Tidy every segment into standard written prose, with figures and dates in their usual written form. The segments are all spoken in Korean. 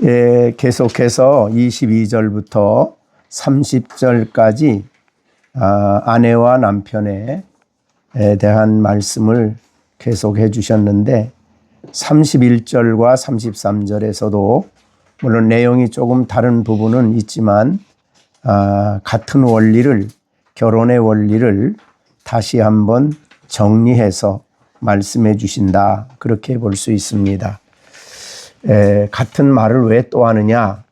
예, 계속해서 22절부터 30절까지 아내와 남편에 대한 말씀을 계속해 주셨는데 31절과 33절에서도 물론 내용이 조금 다른 부분은 있지만 같은 원리를, 결혼의 원리를 다시 한번 정리해서 말씀해 주신다, 그렇게 볼 수 있습니다. 같은 말을 왜 또 하느냐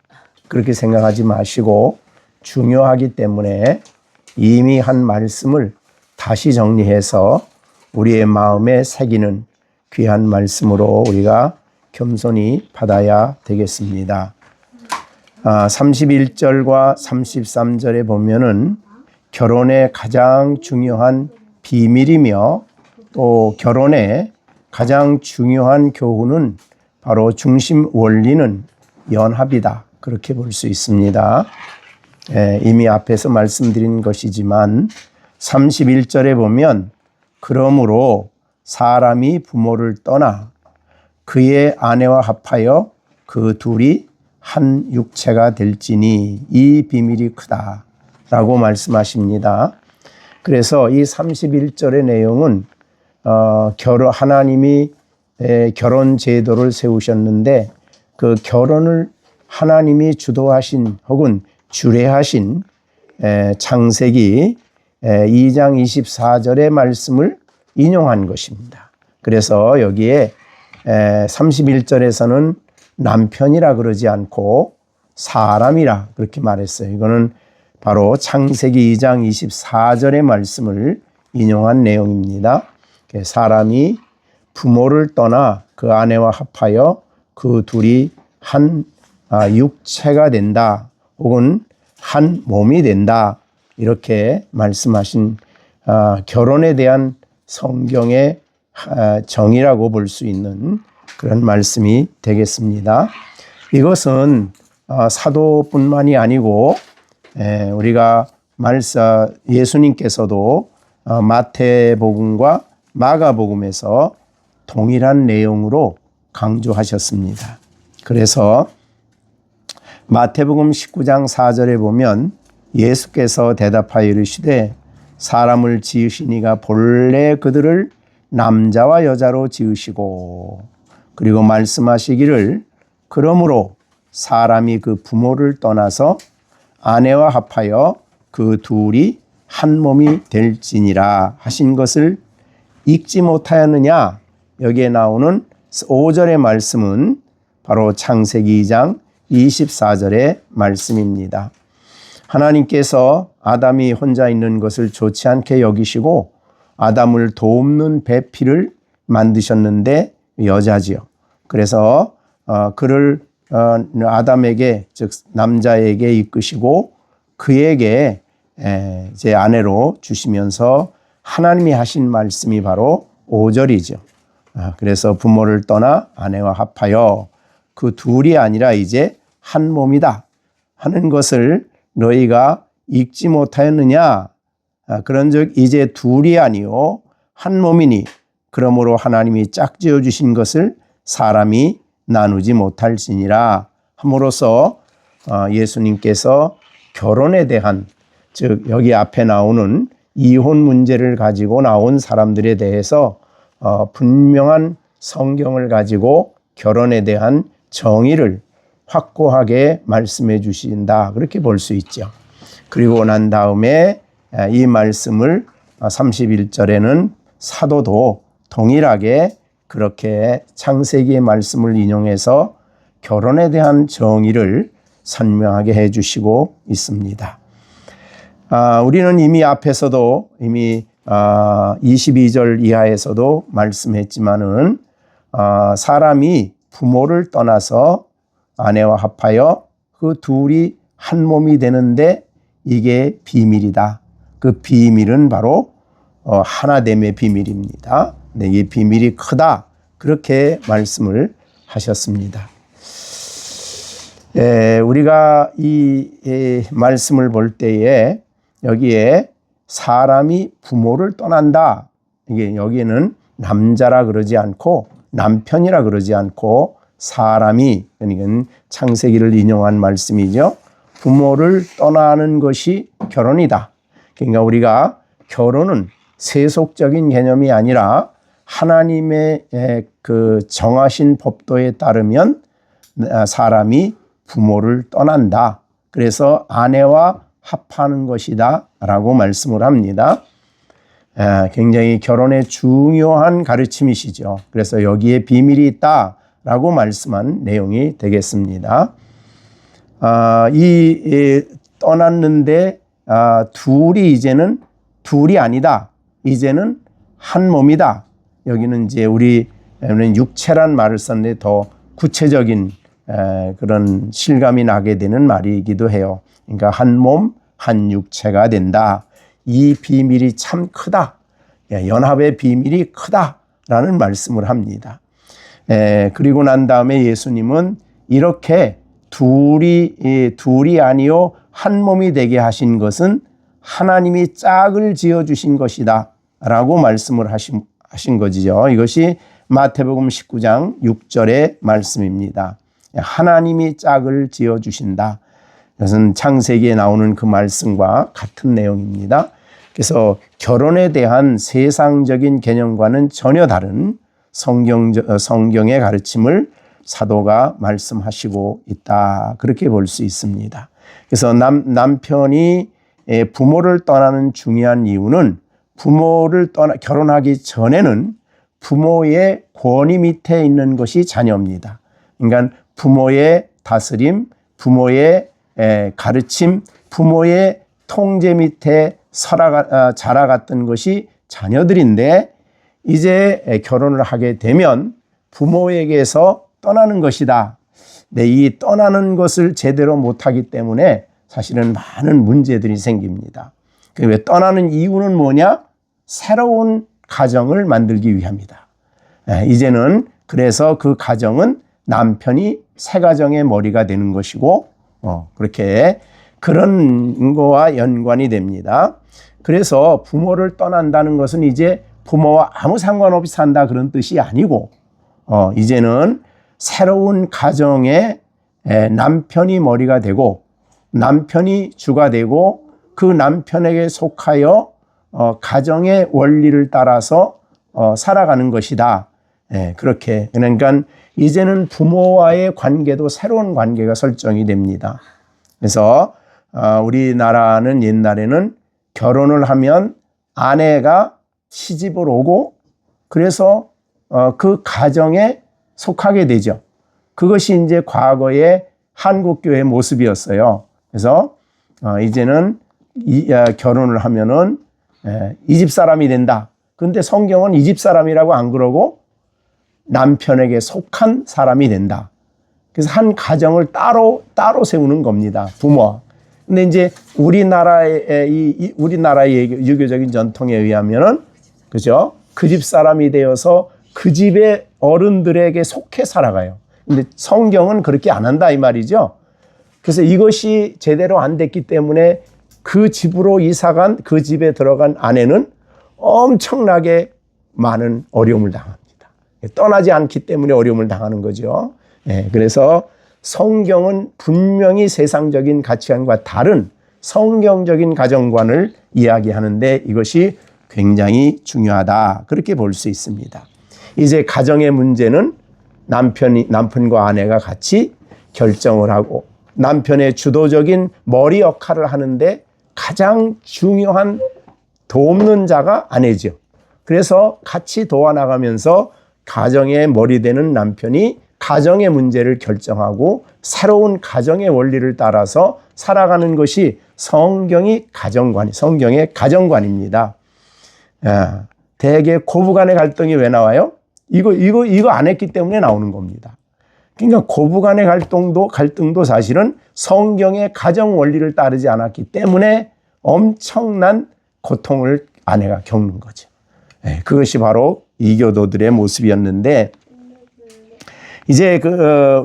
그렇게 생각하지 마시고 중요하기 때문에 이미 한 말씀을 다시 정리해서 우리의 마음에 새기는 귀한 말씀으로 우리가 겸손히 받아야 되겠습니다. 31절과 33절에 보면은 결혼의 가장 중요한 비밀이며 또 결혼의 가장 중요한 교훈은 바로 중심 원리는 연합이다, 그렇게 볼 수 있습니다. 이미 앞에서 말씀드린 것이지만 31절에 보면 그러므로 사람이 부모를 떠나 그의 아내와 합하여 그 둘이 한 육체가 될지니 이 비밀이 크다 라고 말씀하십니다. 그래서 이 31절의 내용은 하나님이 결혼 제도를 세우셨는데 그 결혼을 하나님이 주도하신 혹은 주례하신 창세기 2장 24절의 말씀을 인용한 것입니다. 그래서 여기에 31절에서는 남편이라 그러지 않고 사람이라 그렇게 말했어요. 이거는 바로 창세기 2장 24절의 말씀을 인용한 내용입니다. 사람이 부모를 떠나 그 아내와 합하여 그 둘이 한 육체가 된다 혹은 한 몸이 된다, 이렇게 말씀하신 결혼에 대한 성경의 정의라고 볼 수 있는 그런 말씀이 되겠습니다. 이것은 사도뿐만이 아니고 우리가 예수님께서도 마태복음과 마가복음에서 동일한 내용으로 강조하셨습니다. 그래서 마태복음 19장 4절에 보면 예수께서 대답하여 이르시되 사람을 지으시니가 본래 그들을 남자와 여자로 지으시고, 그리고 말씀하시기를 그러므로 사람이 그 부모를 떠나서 아내와 합하여 그 둘이 한 몸이 될지니라 하신 것을 읽지 못하였느냐. 여기에 나오는 5절의 말씀은 바로 창세기 2장 24절의 말씀입니다. 하나님께서 아담이 혼자 있는 것을 좋지 않게 여기시고 아담을 돕는 배필을 만드셨는데 여자지요. 그래서 그를 아담에게, 즉 남자에게 이끄시고 그에게 제 아내로 주시면서 하나님이 하신 말씀이 바로 5절이죠. 그래서 부모를 떠나 아내와 합하여 그 둘이 아니라 이제 한 몸이다 하는 것을 너희가 읽지 못하였느냐. 그런즉 이제 둘이 아니요 한 몸이니 그러므로 하나님이 짝지어 주신 것을 사람이 나누지 못할지니라 함으로써 예수님께서 결혼에 대한, 즉 여기 앞에 나오는 이혼 문제를 가지고 나온 사람들에 대해서 분명한 성경을 가지고 결혼에 대한 정의를 확고하게 말씀해 주신다, 그렇게 볼 수 있죠. 그리고 난 다음에 이 말씀을 31절에는 사도도 동일하게 그렇게 창세기의 말씀을 인용해서 결혼에 대한 정의를 설명하게 해 주시고 있습니다. 우리는 이미 앞에서도 이미 22절 이하에서도 말씀했지만은 사람이 부모를 떠나서 아내와 합하여 그 둘이 한 몸이 되는데 이게 비밀이다. 그 비밀은 바로 하나됨의 비밀입니다. 네, 이 비밀이 크다, 그렇게 말씀을 하셨습니다. 우리가 이 말씀을 볼 때에 여기에 사람이 부모를 떠난다, 이게 여기에는 남자라 그러지 않고 남편이라 그러지 않고 사람이, 그러니까 창세기를 인용한 말씀이죠. 부모를 떠나는 것이 결혼이다. 그러니까 우리가 결혼은 세속적인 개념이 아니라 하나님의 그 정하신 법도에 따르면 사람이 부모를 떠난다. 그래서 아내와 합하는 것이다 라고 말씀을 합니다. 굉장히 결혼의 중요한 가르침이시죠. 그래서 여기에 비밀이 있다 라고 말씀한 내용이 되겠습니다. 떠났는데 둘이 이제는 둘이 아니다. 이제는 한 몸이다. 여기는 이제 우리는 육체란 말을 썼는데 더 구체적인 그런 실감이 나게 되는 말이기도 해요. 그러니까 한 몸, 한 육체가 된다. 이 비밀이 참 크다. 연합의 비밀이 크다라는 말씀을 합니다. 그리고 난 다음에 예수님은 이렇게 둘이 아니요 한 몸이 되게 하신 것은 하나님이 짝을 지어주신 것이다 라고 말씀을 하신 거지요. 이것이 마태복음 19장 6절의 말씀입니다. 하나님이 짝을 지어주신다. 이것은 창세기에 나오는 그 말씀과 같은 내용입니다. 그래서 결혼에 대한 세상적인 개념과는 전혀 다른 성경의 가르침을 사도가 말씀하시고 있다. 그렇게 볼 수 있습니다. 그래서 남편이 부모를 떠나는 중요한 이유는 결혼하기 전에는 부모의 권위 밑에 있는 것이 자녀입니다. 그러니까 부모의 다스림, 부모의 가르침, 부모의 통제 밑에 자라갔던 것이 자녀들인데 이제 결혼을 하게 되면 부모에게서 떠나는 것이다. 이 떠나는 것을 제대로 못하기 때문에 사실은 많은 문제들이 생깁니다. 왜 떠나는 이유는 뭐냐? 새로운 가정을 만들기 위함이다. 이제는 그래서 그 가정은 남편이 새 가정의 머리가 되는 것이고 그렇게 그런 거와 연관이 됩니다. 그래서 부모를 떠난다는 것은 이제 부모와 아무 상관없이 산다 그런 뜻이 아니고 이제는 새로운 가정에 남편이 머리가 되고 남편이 주가 되고 그 남편에게 속하여 가정의 원리를 따라서 살아가는 것이다. 그렇게 그러니까 이제는 부모와의 관계도 새로운 관계가 설정이 됩니다. 그래서 우리나라는 옛날에는 결혼을 하면 아내가 시집을 오고 그래서 그 가정에 속하게 되죠. 그것이 이제 과거의 한국교회의 모습이었어요. 그래서 이제는 결혼을 하면은 이 집 사람이 된다. 그런데 성경은 이 집 사람이라고 안 그러고 남편에게 속한 사람이 된다. 그래서 한 가정을 따로 세우는 겁니다. 부모와. 근데 이제 우리나라의 유교적인 전통에 의하면은 그죠? 그 집 사람이 되어서 그 집의 어른들에게 속해 살아가요. 근데 성경은 그렇게 안 한다 이 말이죠. 그래서 이것이 제대로 안 됐기 때문에 그 집으로 이사간 그 집에 들어간 아내는 엄청나게 많은 어려움을 당합니다. 떠나지 않기 때문에 어려움을 당하는 거죠. 그래서 성경은 분명히 세상적인 가치관과 다른 성경적인 가정관을 이야기하는데 이것이 굉장히 중요하다. 그렇게 볼 수 있습니다. 이제 가정의 문제는 남편과 아내가 같이 결정을 하고 남편의 주도적인 머리 역할을 하는데 가장 중요한 돕는 자가 아내죠. 그래서 같이 도와나가면서 가정의 머리 되는 남편이 가정의 문제를 결정하고 새로운 가정의 원리를 따라서 살아가는 것이 성경의 가정관입니다. 대개 고부간의 갈등이 왜 나와요? 이거 안 했기 때문에 나오는 겁니다. 그러니까 고부간의 갈등도 사실은 성경의 가정 원리를 따르지 않았기 때문에 엄청난 고통을 아내가 겪는 거죠. 그것이 바로 이교도들의 모습이었는데 이제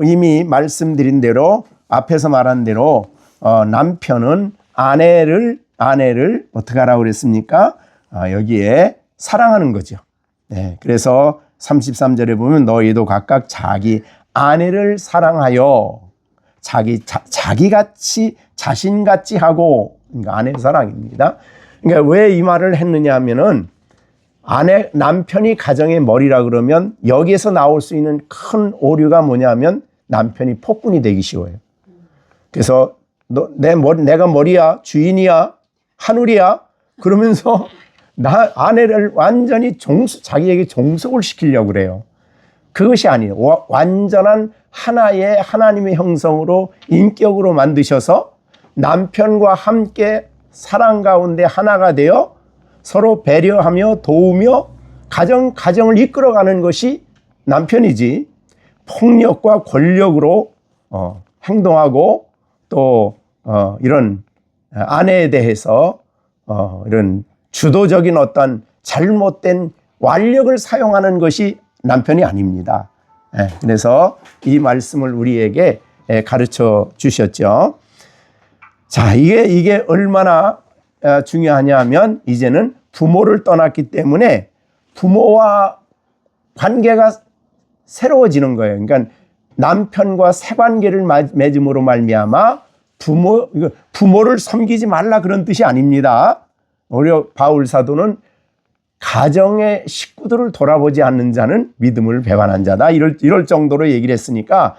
이미 말씀드린 대로 앞에서 말한 대로 남편은 아내를 어떻게 하라고 그랬습니까? 여기에 사랑하는 거죠. 그래서 33절에 보면 너희도 각각 자기 아내를 사랑하여 자기같이 자신같이 하고, 그러니까 아내 사랑입니다. 그러니까 왜 이 말을 했느냐 하면은 남편이 가정의 머리라 그러면 여기에서 나올 수 있는 큰 오류가 뭐냐면 남편이 폭군이 되기 쉬워요. 그래서 내가 머리야, 주인이야, 하늘이야 그러면서 아내를 완전히 자기에게 종속을 시키려고 그래요. 그것이 아니에요. 완전한 하나의 하나님의 형성으로 인격으로 만드셔서 남편과 함께 사랑 가운데 하나가 되어 서로 배려하며 도우며 가정을 이끌어가는 것이 남편이지, 폭력과 권력으로 행동하고 또 이런 아내에 대해서 이런 주도적인 어떤 잘못된 완력을 사용하는 것이 남편이 아닙니다. 그래서 이 말씀을 우리에게 가르쳐 주셨죠. 자, 이게 얼마나 중요하냐 하면 이제는 부모를 떠났기 때문에 부모와 관계가 새로워지는 거예요. 그러니까 남편과 새 관계를 맺음으로 말미암아 부모를 섬기지 말라 그런 뜻이 아닙니다. 오히려 바울 사도는 가정의 식구들을 돌아보지 않는 자는 믿음을 배반한 자다. 이럴 정도로 얘기를 했으니까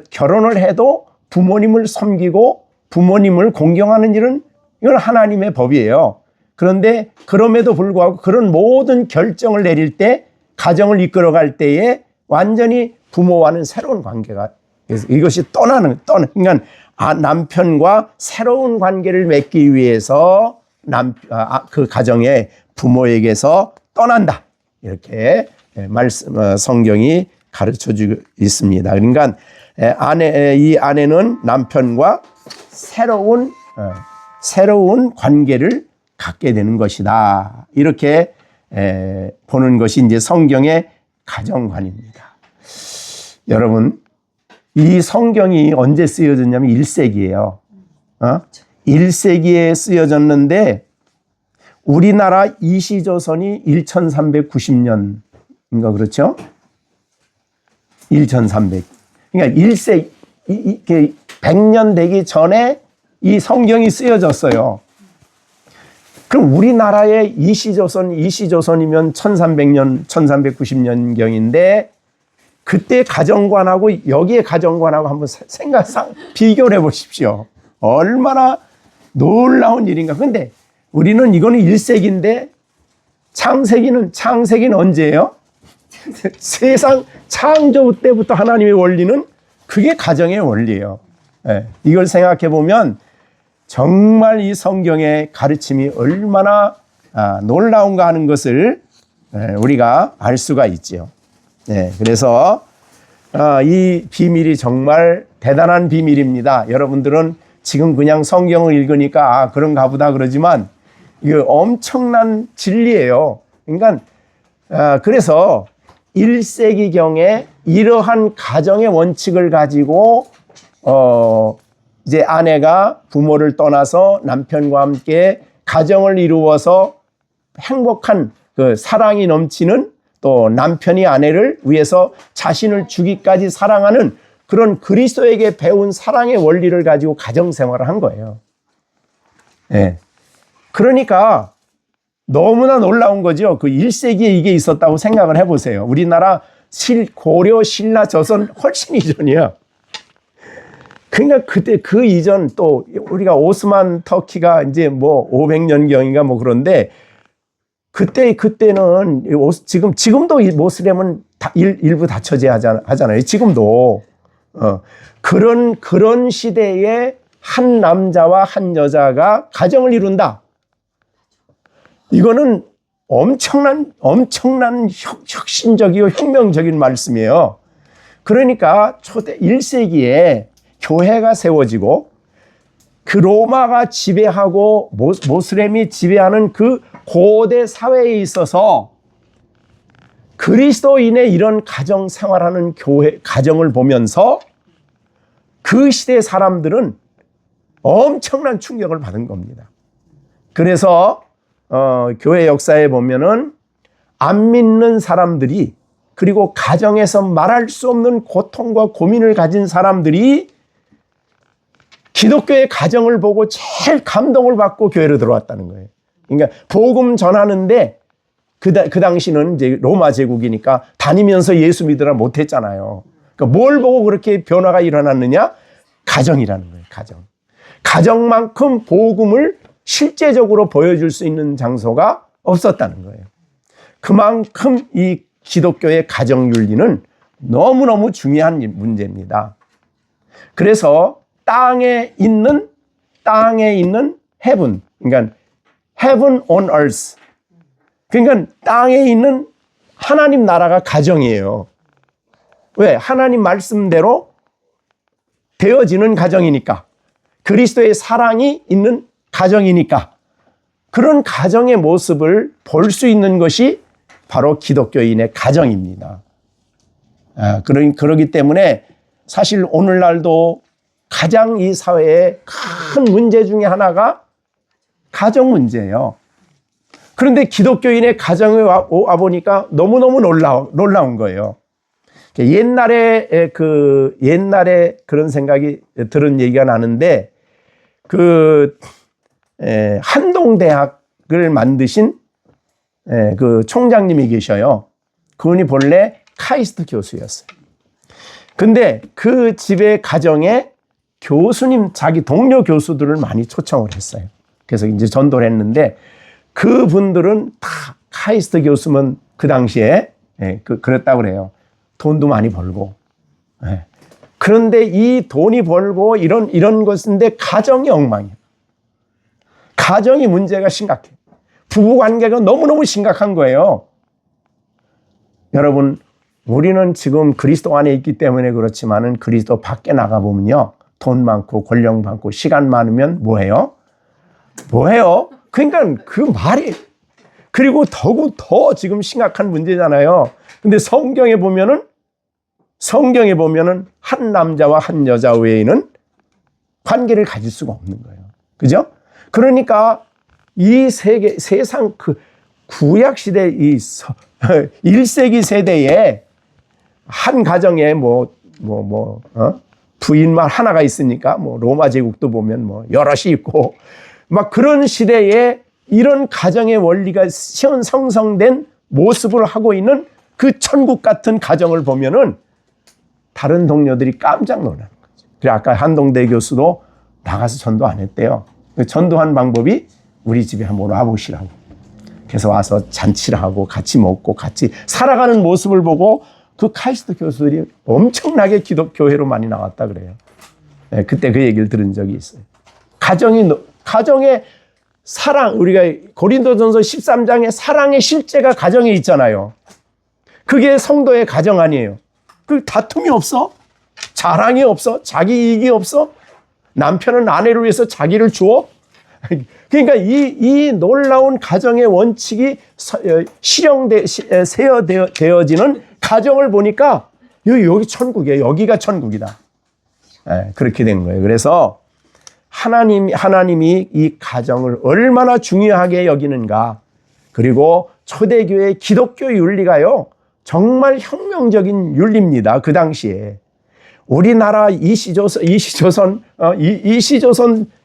결혼을 해도 부모님을 섬기고 부모님을 공경하는 일은 이건 하나님의 법이에요. 그런데 그럼에도 불구하고 그런 모든 결정을 내릴 때 가정을 이끌어갈 때에 완전히 부모와는 새로운 관계가, 그래서 이것이 그러니까 남편과 새로운 관계를 맺기 위해서 그 가정의 부모에게서 떠난다. 이렇게 성경이 가르쳐 주고 있습니다. 그러니까 이 아내는 남편과 새로운 관계를 갖게 되는 것이다. 이렇게 보는 것이 이제 성경의 가정관입니다. 여러분, 이 성경이 언제 쓰여졌냐면 1세기예요. 1세기에 쓰여졌는데 우리나라 이시조선이 1390년인가 그렇죠? 1300. 그러니까 100년 되기 전에 이 성경이 쓰여졌어요. 그럼 우리나라의 이시조선이면 1300년, 1390년경인데 그때 가정관하고 여기의 가정관하고 한번 비교를 해보십시오. 얼마나 놀라운 일인가. 근데 우리는 이거는 1세기인데 창세기는 언제예요? 세상 창조 때부터 하나님의 원리는 그게 가정의 원리예요. 이걸 생각해 보면 정말 이 성경의 가르침이 얼마나 놀라운가 하는 것을 우리가 알 수가 있죠. 그래서 이 비밀이 정말 대단한 비밀입니다. 여러분들은 지금 그냥 성경을 읽으니까 그런가 보다 그러지만 이거 엄청난 진리예요. 그러니까 그래서 1세기경에 이러한 가정의 원칙을 가지고 이제 아내가 부모를 떠나서 남편과 함께 가정을 이루어서 행복한 그 사랑이 넘치는, 또 남편이 아내를 위해서 자신을 주기까지 사랑하는 그런 그리스도에게 배운 사랑의 원리를 가지고 가정 생활을 한 거예요. 그러니까 너무나 놀라운 거죠. 그 1세기에 이게 있었다고 생각을 해보세요. 우리나라 고려, 신라, 조선 훨씬 이전이야. 그러니까 그때 그 이전 또 우리가 오스만 터키가 이제 뭐 500년경인가 뭐 그런데 그때는 지금도 모슬렘은 일부 다 처제하잖아요. 지금도 그런 시대에 한 남자와 한 여자가 가정을 이룬다. 이거는 엄청난 혁신적이고 혁명적인 말씀이에요. 그러니까 초대 1세기에 교회가 세워지고 그 로마가 지배하고 모슬렘이 지배하는 그 고대 사회에 있어서 그리스도인의 이런 가정 생활하는 가정을 보면서 그 시대 사람들은 엄청난 충격을 받은 겁니다. 그래서 교회 역사에 보면은 안 믿는 사람들이 그리고 가정에서 말할 수 없는 고통과 고민을 가진 사람들이 기독교의 가정을 보고 제일 감동을 받고 교회로 들어왔다는 거예요. 그러니까 복음 전하는데 그 당시는 이제 로마 제국이니까 다니면서 예수 믿으라 못했잖아요. 그러니까 뭘 보고 그렇게 변화가 일어났느냐? 가정이라는 거예요. 가정. 가정만큼 복음을 실제적으로 보여줄 수 있는 장소가 없었다는 거예요. 그만큼 이 기독교의 가정윤리는 너무너무 중요한 문제입니다. 그래서 땅에 있는 heaven, 그러니까 heaven on earth. 그러니까 땅에 있는 하나님 나라가 가정이에요. 왜? 하나님 말씀대로 되어지는 가정이니까. 그리스도의 사랑이 있는 가정이니까. 그런 가정의 모습을 볼 수 있는 것이 바로 기독교인의 가정입니다. 그러기 때문에 사실 오늘날도 가장 이 사회의 큰 문제 중에 하나가 가정 문제예요. 그런데 기독교인의 가정에 와보니까 너무너무 놀라운 거예요. 옛날에 그런 생각이 들은 얘기가 나는데, 한동대학을 만드신 그 총장님이 계셔요. 그분이 본래 카이스트 교수였어요. 근데 그 집의 가정에 교수님, 자기 동료 교수들을 많이 초청을 했어요. 그래서 이제 전도를 했는데, 그분들은 다 카이스트 교수면 그 당시에 그랬다고 그래요. 돈도 많이 벌고. 그런데 이 돈이 벌고 이런 것인데 가정이 엉망이에요. 가정이 문제가 심각해. 부부 관계가 너무너무 심각한 거예요. 여러분, 우리는 지금 그리스도 안에 있기 때문에 그렇지만은 그리스도 밖에 나가보면요. 돈 많고 권력 많고 시간 많으면 뭐해요? 그러니까 그 말이, 그리고 더 지금 심각한 문제잖아요. 근데 성경에 보면은 한 남자와 한 여자 외에는 관계를 가질 수가 없는 거예요. 그죠? 그러니까 이 세상 그 구약 시대 이 1세기 세대에 한 가정에 부인만 하나가 있으니까 로마 제국도 보면 여럿이 있고 막 그런 시대에 이런 가정의 원리가 형성된 모습을 하고 있는 그 천국 같은 가정을 보면은 다른 동료들이 깜짝 놀라는 거죠. 그래 아까 한동대 교수도 나가서 전도 안 했대요. 전도한 방법이 우리 집에 한번 와보시라고. 그래서 와서 잔치를 하고 같이 먹고 같이 살아가는 모습을 보고 그 카이스트 교수들이 엄청나게 기독교회로 많이 나왔다 그래요. 그때 그 얘기를 들은 적이 있어요. 가정의 사랑, 우리가 고린도전서 13장에 사랑의 실제가 가정에 있잖아요. 그게 성도의 가정 아니에요. 그 다툼이 없어? 자랑이 없어? 자기 이익이 없어? 남편은 아내를 위해서 자기를 주어? 그러니까 이 놀라운 가정의 원칙이 세워되어지는 가정을 보니까 여기 천국이에요. 여기가 천국이다. 그렇게 된 거예요. 그래서 하나님이 이 가정을 얼마나 중요하게 여기는가. 그리고 초대교회 기독교 윤리가요. 정말 혁명적인 윤리입니다. 그 당시에. 우리나라 이시조선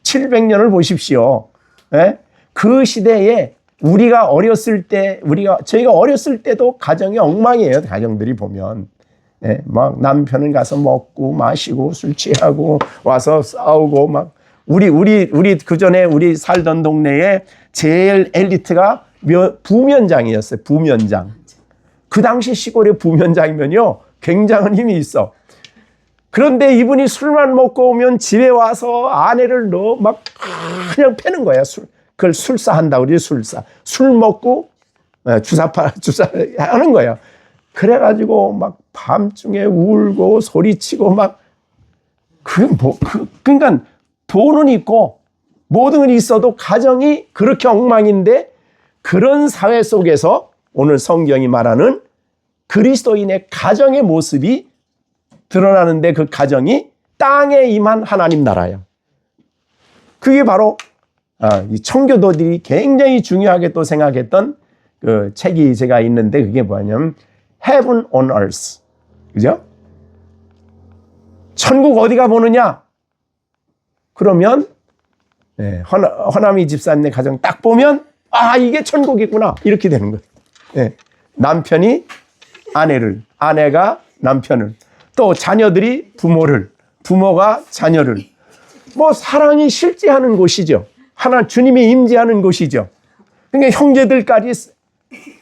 700년을 보십시오. 그 시대에 저희가 어렸을 때도 가정이 엉망이에요. 가정들이 보면. 막 남편은 가서 먹고 마시고 술 취하고 와서 싸우고 막 우리 그 전에 우리 살던 동네에 제일 엘리트가 부면장이었어요. 부면장. 그 당시 시골의 부면장이면요. 굉장한 힘이 있어. 그런데 이분이 술만 먹고 오면 집에 와서 아내를 막 그냥 패는 거야. 그걸 술사한다고 그러지, 술사. 술 먹고 주사하는 거예요. 그래가지고 막 밤중에 울고 소리치고 막 그러니까 돈은 있고 모든 건 있어도 가정이 그렇게 엉망인데 그런 사회 속에서 오늘 성경이 말하는 그리스도인의 가정의 모습이 드러나는데 그 가정이 땅에 임한 하나님 나라예요. 그게 바로 이 청교도들이 굉장히 중요하게 또 생각했던 그 책이 제가 있는데 그게 뭐냐면 heaven on earth. 그죠? 천국 어디가 보느냐? 그러면 허남이 집사님의 가정 딱 보면 이게 천국이구나 이렇게 되는 거예요. 남편이 아내를, 아내가 남편을, 또 자녀들이 부모를, 부모가 자녀를, 뭐 사랑이 실제하는 곳이죠. 하나 주님이 임재하는 곳이죠. 그러니까 형제들까지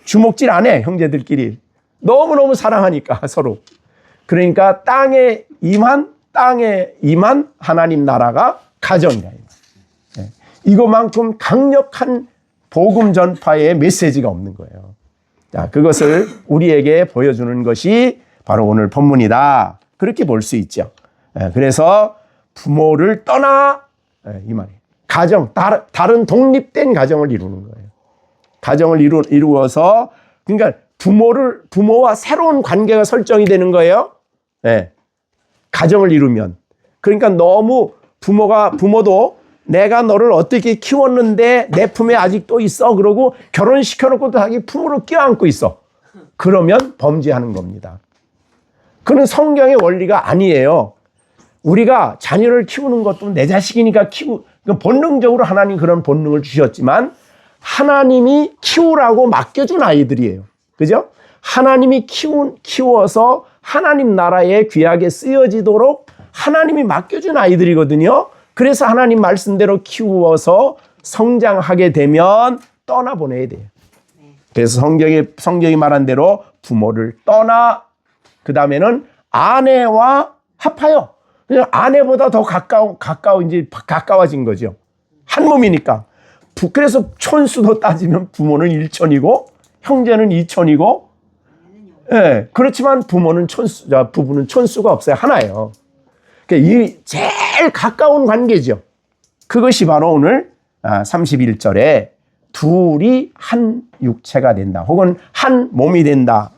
주먹질 안 해. 형제들끼리 너무너무 사랑하니까 서로. 그러니까 땅에 임한 하나님 나라가 가정이다. 이것만큼 강력한 복음 전파의 메시지가 없는 거예요. 자, 그것을 우리에게 보여주는 것이 바로 오늘 본문이다. 그렇게 볼 수 있죠. 그래서 부모를 떠나 이 말이에요. 가정, 다른 독립된 가정을 이루는 거예요. 가정을 이루어서 그러니까 부모와 새로운 관계가 설정이 되는 거예요. 가정을 이루면. 그러니까 너무 부모도 내가 너를 어떻게 키웠는데 내 품에 아직도 있어. 그러고 결혼시켜놓고 자기 품으로 껴안고 있어. 그러면 범죄하는 겁니다. 그건 성경의 원리가 아니에요. 우리가 자녀를 키우는 것도 내 자식이니까 본능적으로 하나님 그런 본능을 주셨지만 하나님이 키우라고 맡겨준 아이들이에요. 그죠? 하나님이 키워서 하나님 나라에 귀하게 쓰여지도록 하나님이 맡겨준 아이들이거든요. 그래서 하나님 말씀대로 키워서 성장하게 되면 떠나보내야 돼요. 그래서 성경이 말한 대로 부모를 떠나 그 다음에는 아내와 합하여. 그냥 아내보다 더 가까워진 거죠. 한 몸이니까. 그래서 촌수도 따지면 부모는 1촌이고 형제는 2촌이고 그렇지만 부부는 촌수가 없어요. 하나예요. 이 제일 가까운 관계죠. 그것이 바로 오늘 31절에 둘이 한 육체가 된다. 혹은 한 몸이 된다.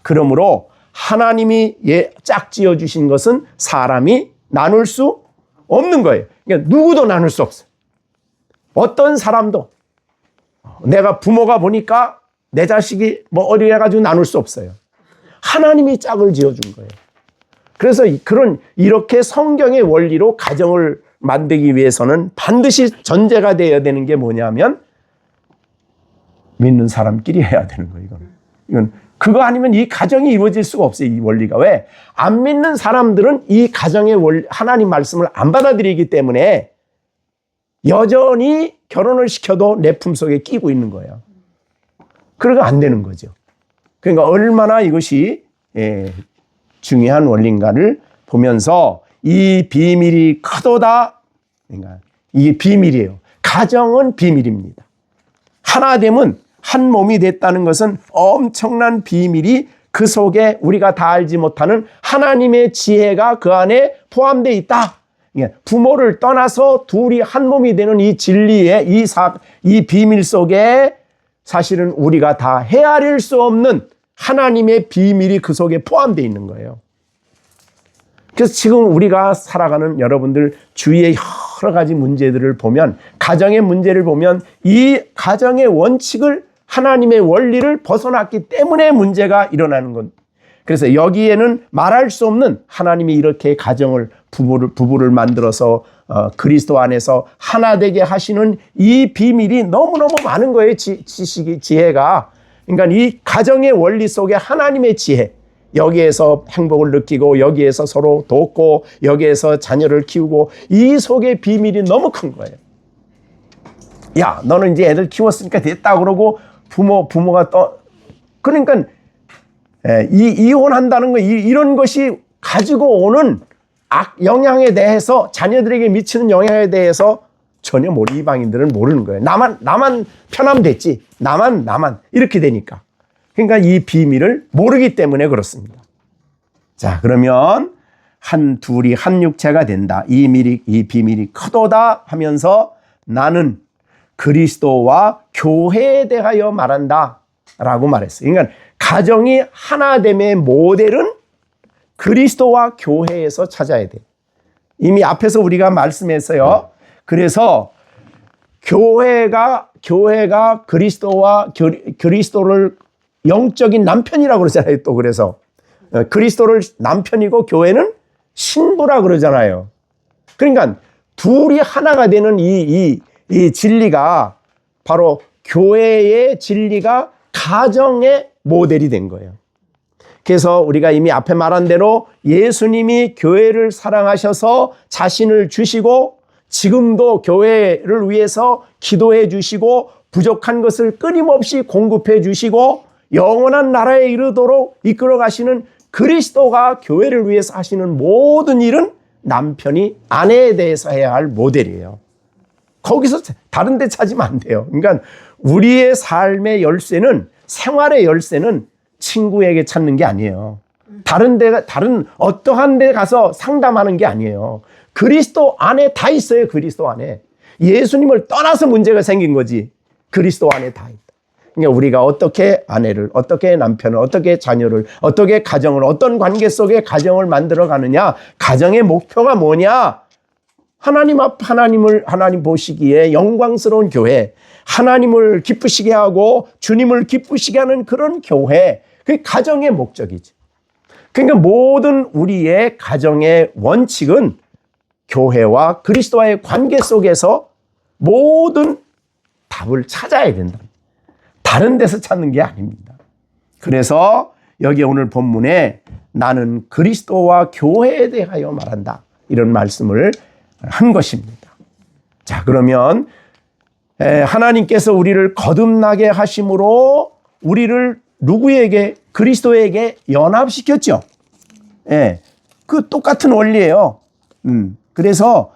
그러므로 하나님이 짝지어 주신 것은 사람이 나눌 수 없는 거예요. 그러니까 누구도 나눌 수 없어요. 어떤 사람도 내가 부모가 보니까 내 자식이 뭐 어리해가지고 나눌 수 없어요. 하나님이 짝을 지어준 거예요. 그래서 이렇게 성경의 원리로 가정을 만들기 위해서는 반드시 전제가 되어야 되는 게 뭐냐면 믿는 사람끼리 해야 되는 거예요. 이건 그거 아니면 이 가정이 이루어질 수가 없어요. 이 원리가. 왜? 안 믿는 사람들은 이 가정의 하나님 말씀을 안 받아들이기 때문에 여전히 결혼을 시켜도 내 품속에 끼고 있는 거예요. 그러니까 안 되는 거죠. 그러니까 얼마나 이것이 중요한 원리인가를 보면서 이 비밀이 크도다. 그러니까 이게 비밀이에요. 가정은 비밀입니다. 하나됨은 한 몸이 됐다는 것은 엄청난 비밀이 그 속에 우리가 다 알지 못하는 하나님의 지혜가 그 안에 포함되어 있다. 부모를 떠나서 둘이 한 몸이 되는 이 진리의 이 비밀 속에 사실은 우리가 다 헤아릴 수 없는 하나님의 비밀이 그 속에 포함되어 있는 거예요. 그래서 지금 우리가 살아가는 여러분들 주위의 여러 가지 문제들을 보면, 가정의 문제를 보면 이 가정의 원칙을, 하나님의 원리를 벗어났기 때문에 문제가 일어나는 것. 그래서 여기에는 말할 수 없는 하나님이 이렇게 가정을 부부를 만들어서 그리스도 안에서 하나 되게 하시는 이 비밀이 너무너무 많은 거예요. 지혜가. 그러니까 이 가정의 원리 속에 하나님의 지혜, 여기에서 행복을 느끼고 여기에서 서로 돕고 여기에서 자녀를 키우고, 이 속에 비밀이 너무 큰 거예요. 야, 너는 이제 애들 키웠으니까 됐다 그러고 부모가 그러니까 이혼한다는 거, 이런 것이 가지고 오는 영향에 대해서, 자녀들에게 미치는 영향에 대해서 전혀 이방인들은 모르는 거예요. 나만 편하면 됐지. 나만 이렇게 되니까. 그러니까 이 비밀을 모르기 때문에 그렇습니다. 자, 그러면 둘이 한 육체가 된다. 이 비밀이 크도다 하면서 나는 그리스도와 교회에 대하여 말한다 라고 말했어요. 그러니까 가정이 하나됨의 모델은 그리스도와 교회에서 찾아야 돼요. 이미 앞에서 우리가 말씀했어요. 그래서 교회가 그리스도를 영적인 남편이라고 그러잖아요. 또 그래서 그리스도를 남편이고 교회는 신부라 그러잖아요. 그러니까 둘이 하나가 되는 이 진리가 바로 교회의 진리가 가정의 모델이 된 거예요. 그래서 우리가 이미 앞에 말한 대로 예수님이 교회를 사랑하셔서 자신을 주시고 지금도 교회를 위해서 기도해 주시고 부족한 것을 끊임없이 공급해 주시고 영원한 나라에 이르도록 이끌어 가시는 그리스도가 교회를 위해서 하시는 모든 일은 남편이 아내에 대해서 해야 할 모델이에요. 거기서 다른 데 찾으면 안 돼요. 그러니까 우리의 삶의 열쇠는, 생활의 열쇠는 친구에게 찾는 게 아니에요. 다른 어떠한 데 가서 상담하는 게 아니에요. 그리스도 안에 다 있어요. 그리스도 안에. 예수님을 떠나서 문제가 생긴 거지. 그리스도 안에 다 있다. 그러니까 우리가 어떻게 아내를, 어떻게 남편을, 어떻게 자녀를, 어떻게 가정을, 어떤 관계 속에 가정을 만들어 가느냐. 가정의 목표가 뭐냐? 하나님 보시기에 영광스러운 교회, 하나님을 기쁘시게 하고 주님을 기쁘시게 하는 그런 교회, 그게 가정의 목적이지. 그러니까 모든 우리의 가정의 원칙은 교회와 그리스도와의 관계 속에서 모든 답을 찾아야 된다. 다른 데서 찾는 게 아닙니다. 그래서 여기 오늘 본문에 나는 그리스도와 교회에 대하여 말한다. 이런 말씀을 한 것입니다. 자, 그러면 하나님께서 우리를 거듭나게 하심으로 우리를 누구에게? 그리스도에게 연합시켰죠. 그 똑같은 원리예요. 그래서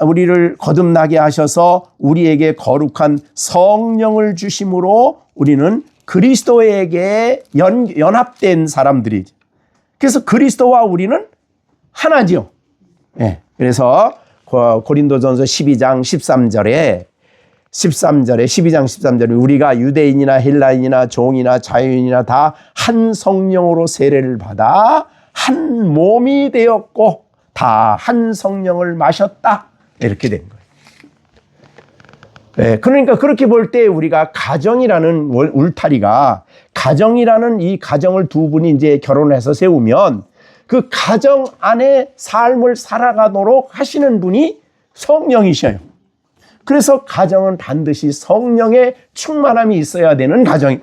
우리를 거듭나게 하셔서 우리에게 거룩한 성령을 주심으로 우리는 그리스도에게 연합된 사람들이죠. 그래서 그리스도와 우리는 하나지요. 그래서 고린도전서 12장 13절에 12장 13절에 우리가 유대인이나 헬라인이나 종이나 자유인이나 다 한 성령으로 세례를 받아 한 몸이 되었고 다 한 성령을 마셨다. 이렇게 된 거예요. 그러니까 그렇게 볼 때 우리가 가정이라는 울타리가, 가정이라는 이 가정을 두 분이 이제 결혼해서 세우면 그 가정 안에 삶을 살아가도록 하시는 분이 성령이셔요. 그래서 가정은 반드시 성령의 충만함이 있어야 되는 가정.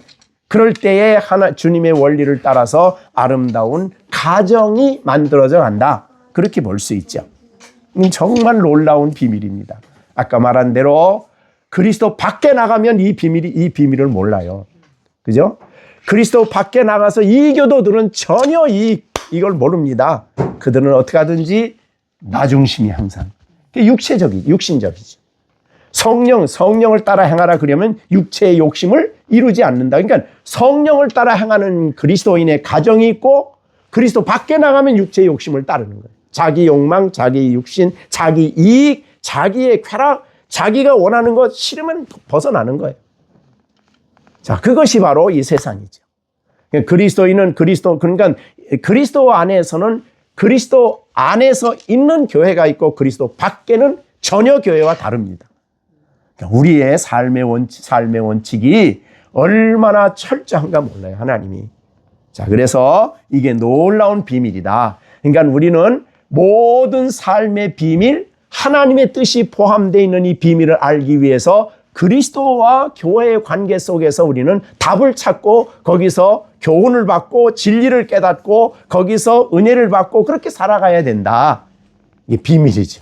그럴 때에 주님의 원리를 따라서 아름다운 가정이 만들어져 간다. 그렇게 볼 수 있죠. 정말 놀라운 비밀입니다. 아까 말한 대로 그리스도 밖에 나가면 이 비밀을 몰라요. 그죠? 그리스도 밖에 나가서 이 교도들은 전혀 이걸 모릅니다. 그들은 어떻게 하든지 나 중심이 항상. 육신적이지. 성령을 따라 행하라 그러면 육체의 욕심을 이루지 않는다. 그러니까 성령을 따라 행하는 그리스도인의 가정이 있고 그리스도 밖에 나가면 육체의 욕심을 따르는 거예요. 자기 욕망, 자기 육신, 자기 이익, 자기의 쾌락, 자기가 원하는 것 싫으면 벗어나는 거예요. 자, 그것이 바로 이 세상이죠. 그리스도인은 그러니까 그리스도 안에서는 그리스도 안에서 있는 교회가 있고 그리스도 밖에는 전혀 교회와 다릅니다. 우리의 삶의 원칙이 얼마나 철저한가 몰라요, 하나님이. 자, 그래서 이게 놀라운 비밀이다. 그러니까 우리는 모든 삶의 비밀, 하나님의 뜻이 포함되어 있는 이 비밀을 알기 위해서 그리스도와 교회의 관계 속에서 우리는 답을 찾고 거기서 교훈을 받고 진리를 깨닫고 거기서 은혜를 받고 그렇게 살아가야 된다. 이게 비밀이죠.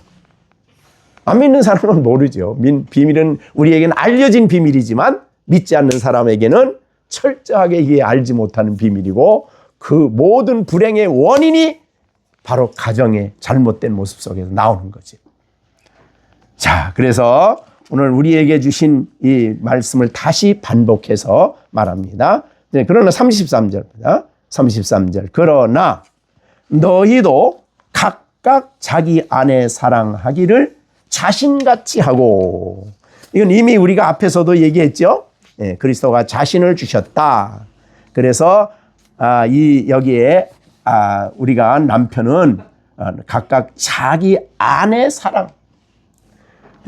안 믿는 사람은 모르죠. 비밀은 우리에게는 알려진 비밀이지만 믿지 않는 사람에게는 철저하게 이게 알지 못하는 비밀이고 그 모든 불행의 원인이 바로 가정의 잘못된 모습 속에서 나오는 거지. 자, 그래서 오늘 우리에게 주신 이 말씀을 다시 반복해서 말합니다. 그러나 33절입니다. 33절. 그러나 너희도 각각 자기 아내 사랑하기를 자신같이 하고. 이건 이미 우리가 앞에서도 얘기했죠. 그리스도가 자신을 주셨다. 그래서 여기에 우리가 남편은 각각 자기 아내 사랑.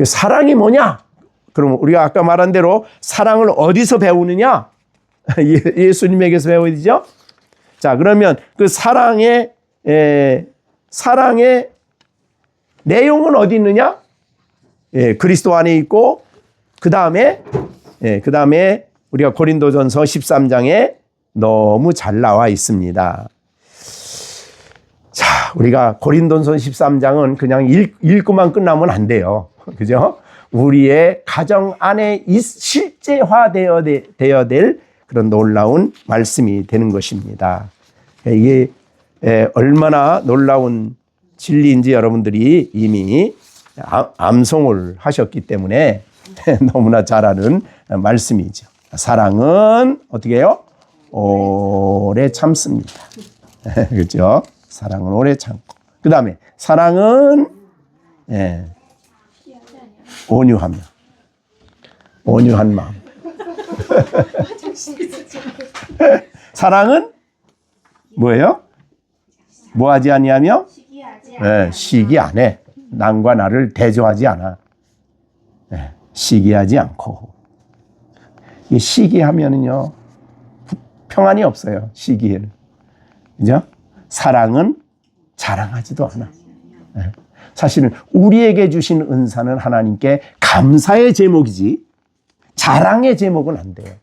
사랑이 뭐냐? 그럼 우리가 아까 말한 대로 사랑을 어디서 배우느냐? 예수님에게서 배워야 되죠. 자, 그러면 그 사랑의 내용은 어디 있느냐? 그리스도 안에 있고, 그 다음에 우리가 고린도전서 13장에 너무 잘 나와 있습니다. 자, 우리가 고린도전서 13장은 그냥 읽고만 끝나면 안 돼요. 그죠? 우리의 가정 안에 실제화되어야 될 그런 놀라운 말씀이 되는 것입니다. 이게 얼마나 놀라운 진리인지 여러분들이 이미 암송을 하셨기 때문에 너무나 잘 아는 말씀이죠. 사랑은 어떻게 해요? 오래 참습니다. 그렇죠? 사랑은 오래 참고. 그 다음에 사랑은 온유하며. 온유한 마음. 사랑은 뭐예요? 뭐하지 아니하며? 시기 안 해. 남과 나를 대조하지 않아. 시기하지 않고. 이 시기하면은요, 평안이 없어요. 시기에는. 그죠? 사랑은 자랑하지도 않아. 사실은 우리에게 주신 은사는 하나님께 감사의 제목이지 자랑의 제목은 안 돼요.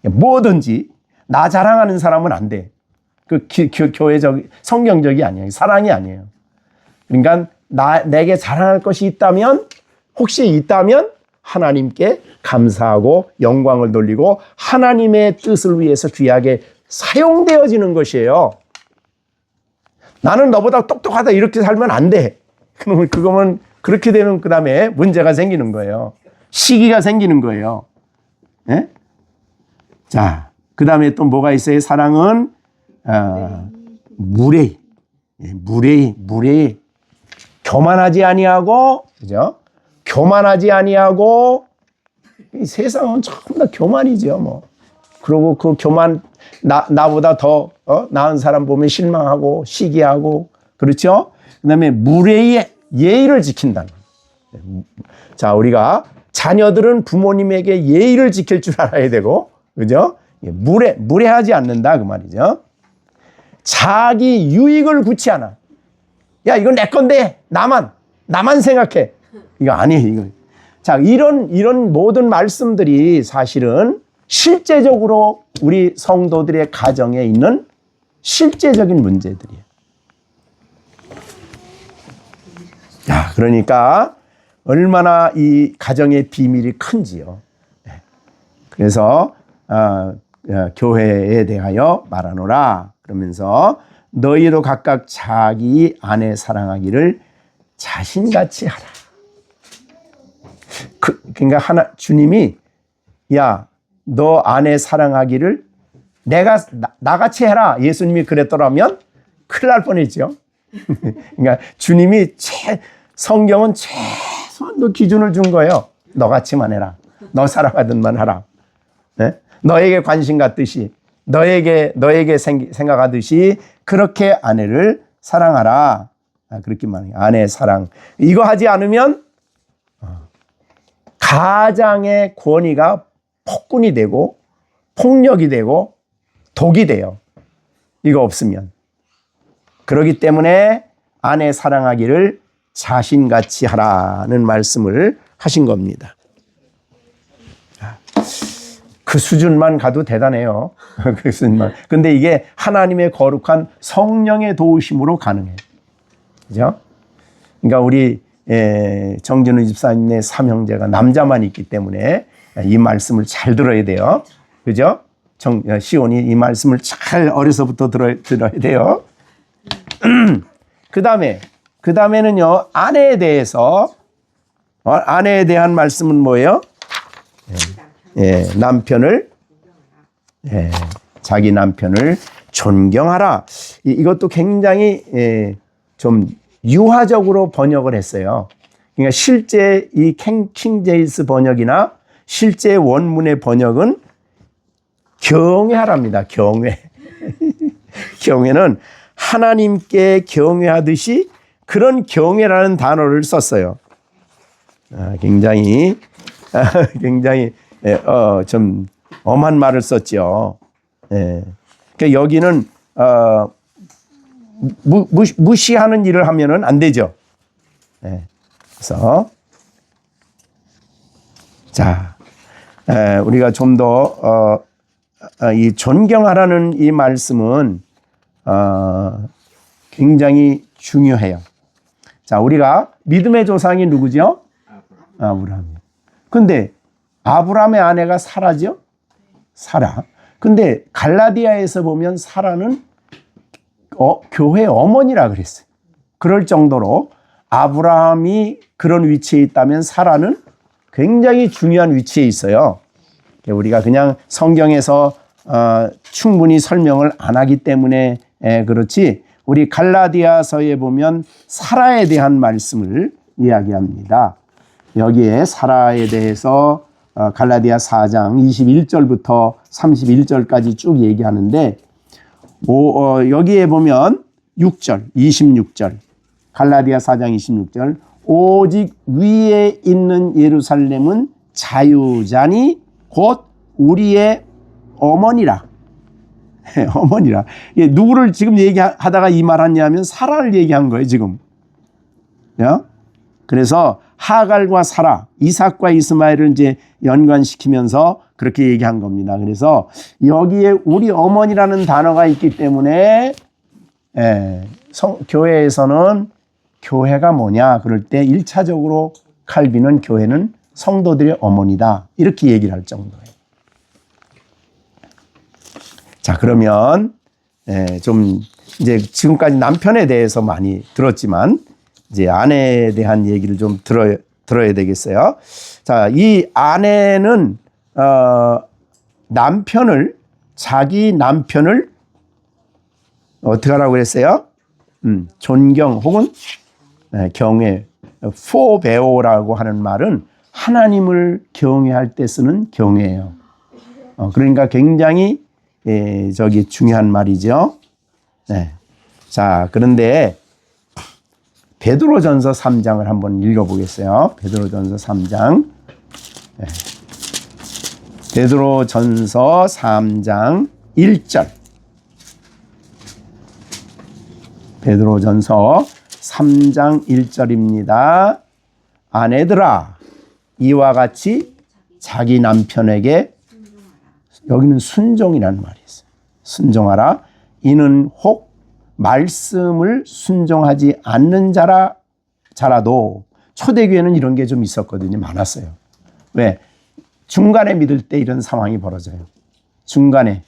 뭐든지 나 자랑하는 사람은 안 돼. 그 교회적, 성경적이 아니에요. 사랑이 아니에요. 그러니까 내게 자랑할 것이 있다면, 혹시 있다면 하나님께 감사하고 영광을 돌리고 하나님의 뜻을 위해서 귀하게 사용되어지는 것이에요. 나는 너보다 똑똑하다 이렇게 살면 안 돼. 그러면 그거면 그렇게 되면 그 다음에 문제가 생기는 거예요. 시기가 생기는 거예요. 예? 자, 그 다음에 또 뭐가 있어요? 사랑은 무례히 교만하지 아니하고, 그죠? 교만하지 아니하고, 이 세상은 전부 다 교만이죠, 뭐. 그리고 그 교만, 나보다 더 나은 사람 보면 실망하고, 시기하고, 그렇죠? 그 다음에 무례히 예의를 지킨다는. 자, 우리가 자녀들은 부모님에게 예의를 지킬 줄 알아야 되고, 그죠? 무례하지 않는다, 그 말이죠. 자기 유익을 구치 않아. 야, 이건 내 건데, 나만 생각해. 이거 아니에요, 이거. 자, 이런 모든 말씀들이 사실은 실제적으로 우리 성도들의 가정에 있는 실제적인 문제들이에요. 야, 그러니까 얼마나 이 가정의 비밀이 큰지요. 그래서 교회에 대하여 말하노라 그러면서 너희도 각각 자기 아내 사랑하기를 자신같이 하라. 그러니까 주님이 야, 너 아내 사랑하기를 나같이 해라. 예수님이 그랬더라면 큰일 날 뻔했죠. 그러니까 주님이 성경은 최소한도 기준을 준 거예요. 너같이만 해라. 너 사랑하듯만 하라. 네? 너에게 관심 갖듯이, 너에게 생각하듯이 그렇게 아내를 사랑하라. 그렇게 말해요. 아내 사랑. 이거 하지 않으면 가장의 권위가 폭군이 되고 폭력이 되고 독이 돼요. 이거 없으면. 그렇기 때문에 아내 사랑하기를 자신같이 하라는 말씀을 하신 겁니다. 그 수준만 가도 대단해요. 그 수준만. 근데 이게 하나님의 거룩한 성령의 도우심으로 가능해요. 그죠? 그러니까 우리 정진우 집사님의 삼형제가 남자만 있기 때문에 이 말씀을 잘 들어야 돼요. 그죠? 시온이 이 말씀을 잘 어려서부터 들어야 돼요. 그 다음에는요, 아내에 대한 말씀은 뭐예요? 자기 남편을 존경하라. 이것도 굉장히 좀 유화적으로 번역을 했어요. 그러니까 실제 이 킹 제임스 번역이나 실제 원문의 번역은 경외하랍니다. 경외. 경외는 하나님께 경외하듯이 그런 경외라는 단어를 썼어요. 굉장히 좀 엄한 말을 썼죠. 예. 그러니까 여기는 무시하는 일을 하면은 안 되죠. 예. 그래서 자, 우리가 좀 더 이 존경하라는 이 말씀은 굉장히 중요해요. 자, 우리가 믿음의 조상이 누구죠? 아브라함. 근데 아브라함의 아내가 사라죠? 사라. 근데 갈라디아에서 보면 사라는 교회 어머니라 그랬어요. 그럴 정도로 아브라함이 그런 위치에 있다면 사라는 굉장히 중요한 위치에 있어요. 우리가 그냥 성경에서 충분히 설명을 안 하기 때문에 그렇지, 우리 갈라디아서에 보면 사라에 대한 말씀을 이야기합니다. 여기에 사라에 대해서 갈라디아 4장 21절부터 31절까지 쭉 얘기하는데, 여기에 보면 6절, 26절, 갈라디아 4장 26절, 오직 위에 있는 예루살렘은 자유자니 곧 우리의 어머니라. 어머니라. 누구를 지금 얘기하다가 이 말 하냐면 사라를 얘기한 거예요, 지금. 그래서 하갈과 사라, 이삭과 이스마엘을 이제 연관시키면서 그렇게 얘기한 겁니다. 그래서 여기에 우리 어머니라는 단어가 있기 때문에 교회에서는 교회가 뭐냐 그럴 때 1차적으로 칼빈은 교회는 성도들의 어머니다 이렇게 얘기를 할 정도예요. 자, 그러면 좀 이제 지금까지 남편에 대해서 많이 들었지만 이제 아내에 대한 얘기를 좀 들어야 되겠어요. 자, 이 아내는 자기 남편을 어떻게 하라고 그랬어요? 존경 혹은 경외, 포베오라고 하는 말은 하나님을 경외할 때 쓰는 경외예요. 그러니까 굉장히 중요한 말이죠. 네. 자, 그런데 베드로전서 3장을 한번 읽어보겠어요. 베드로전서 3장. 네. 베드로전서 3장 1절. 베드로전서 3장 1절입니다. 아내들아, 이와 같이 자기 남편에게, 여기는 순종이라는 말이 있어요. 순종하라. 이는 혹 말씀을 순종하지 않는 자라도, 초대교회는 이런 게 좀 있었거든요. 많았어요. 왜? 중간에 믿을 때 이런 상황이 벌어져요. 중간에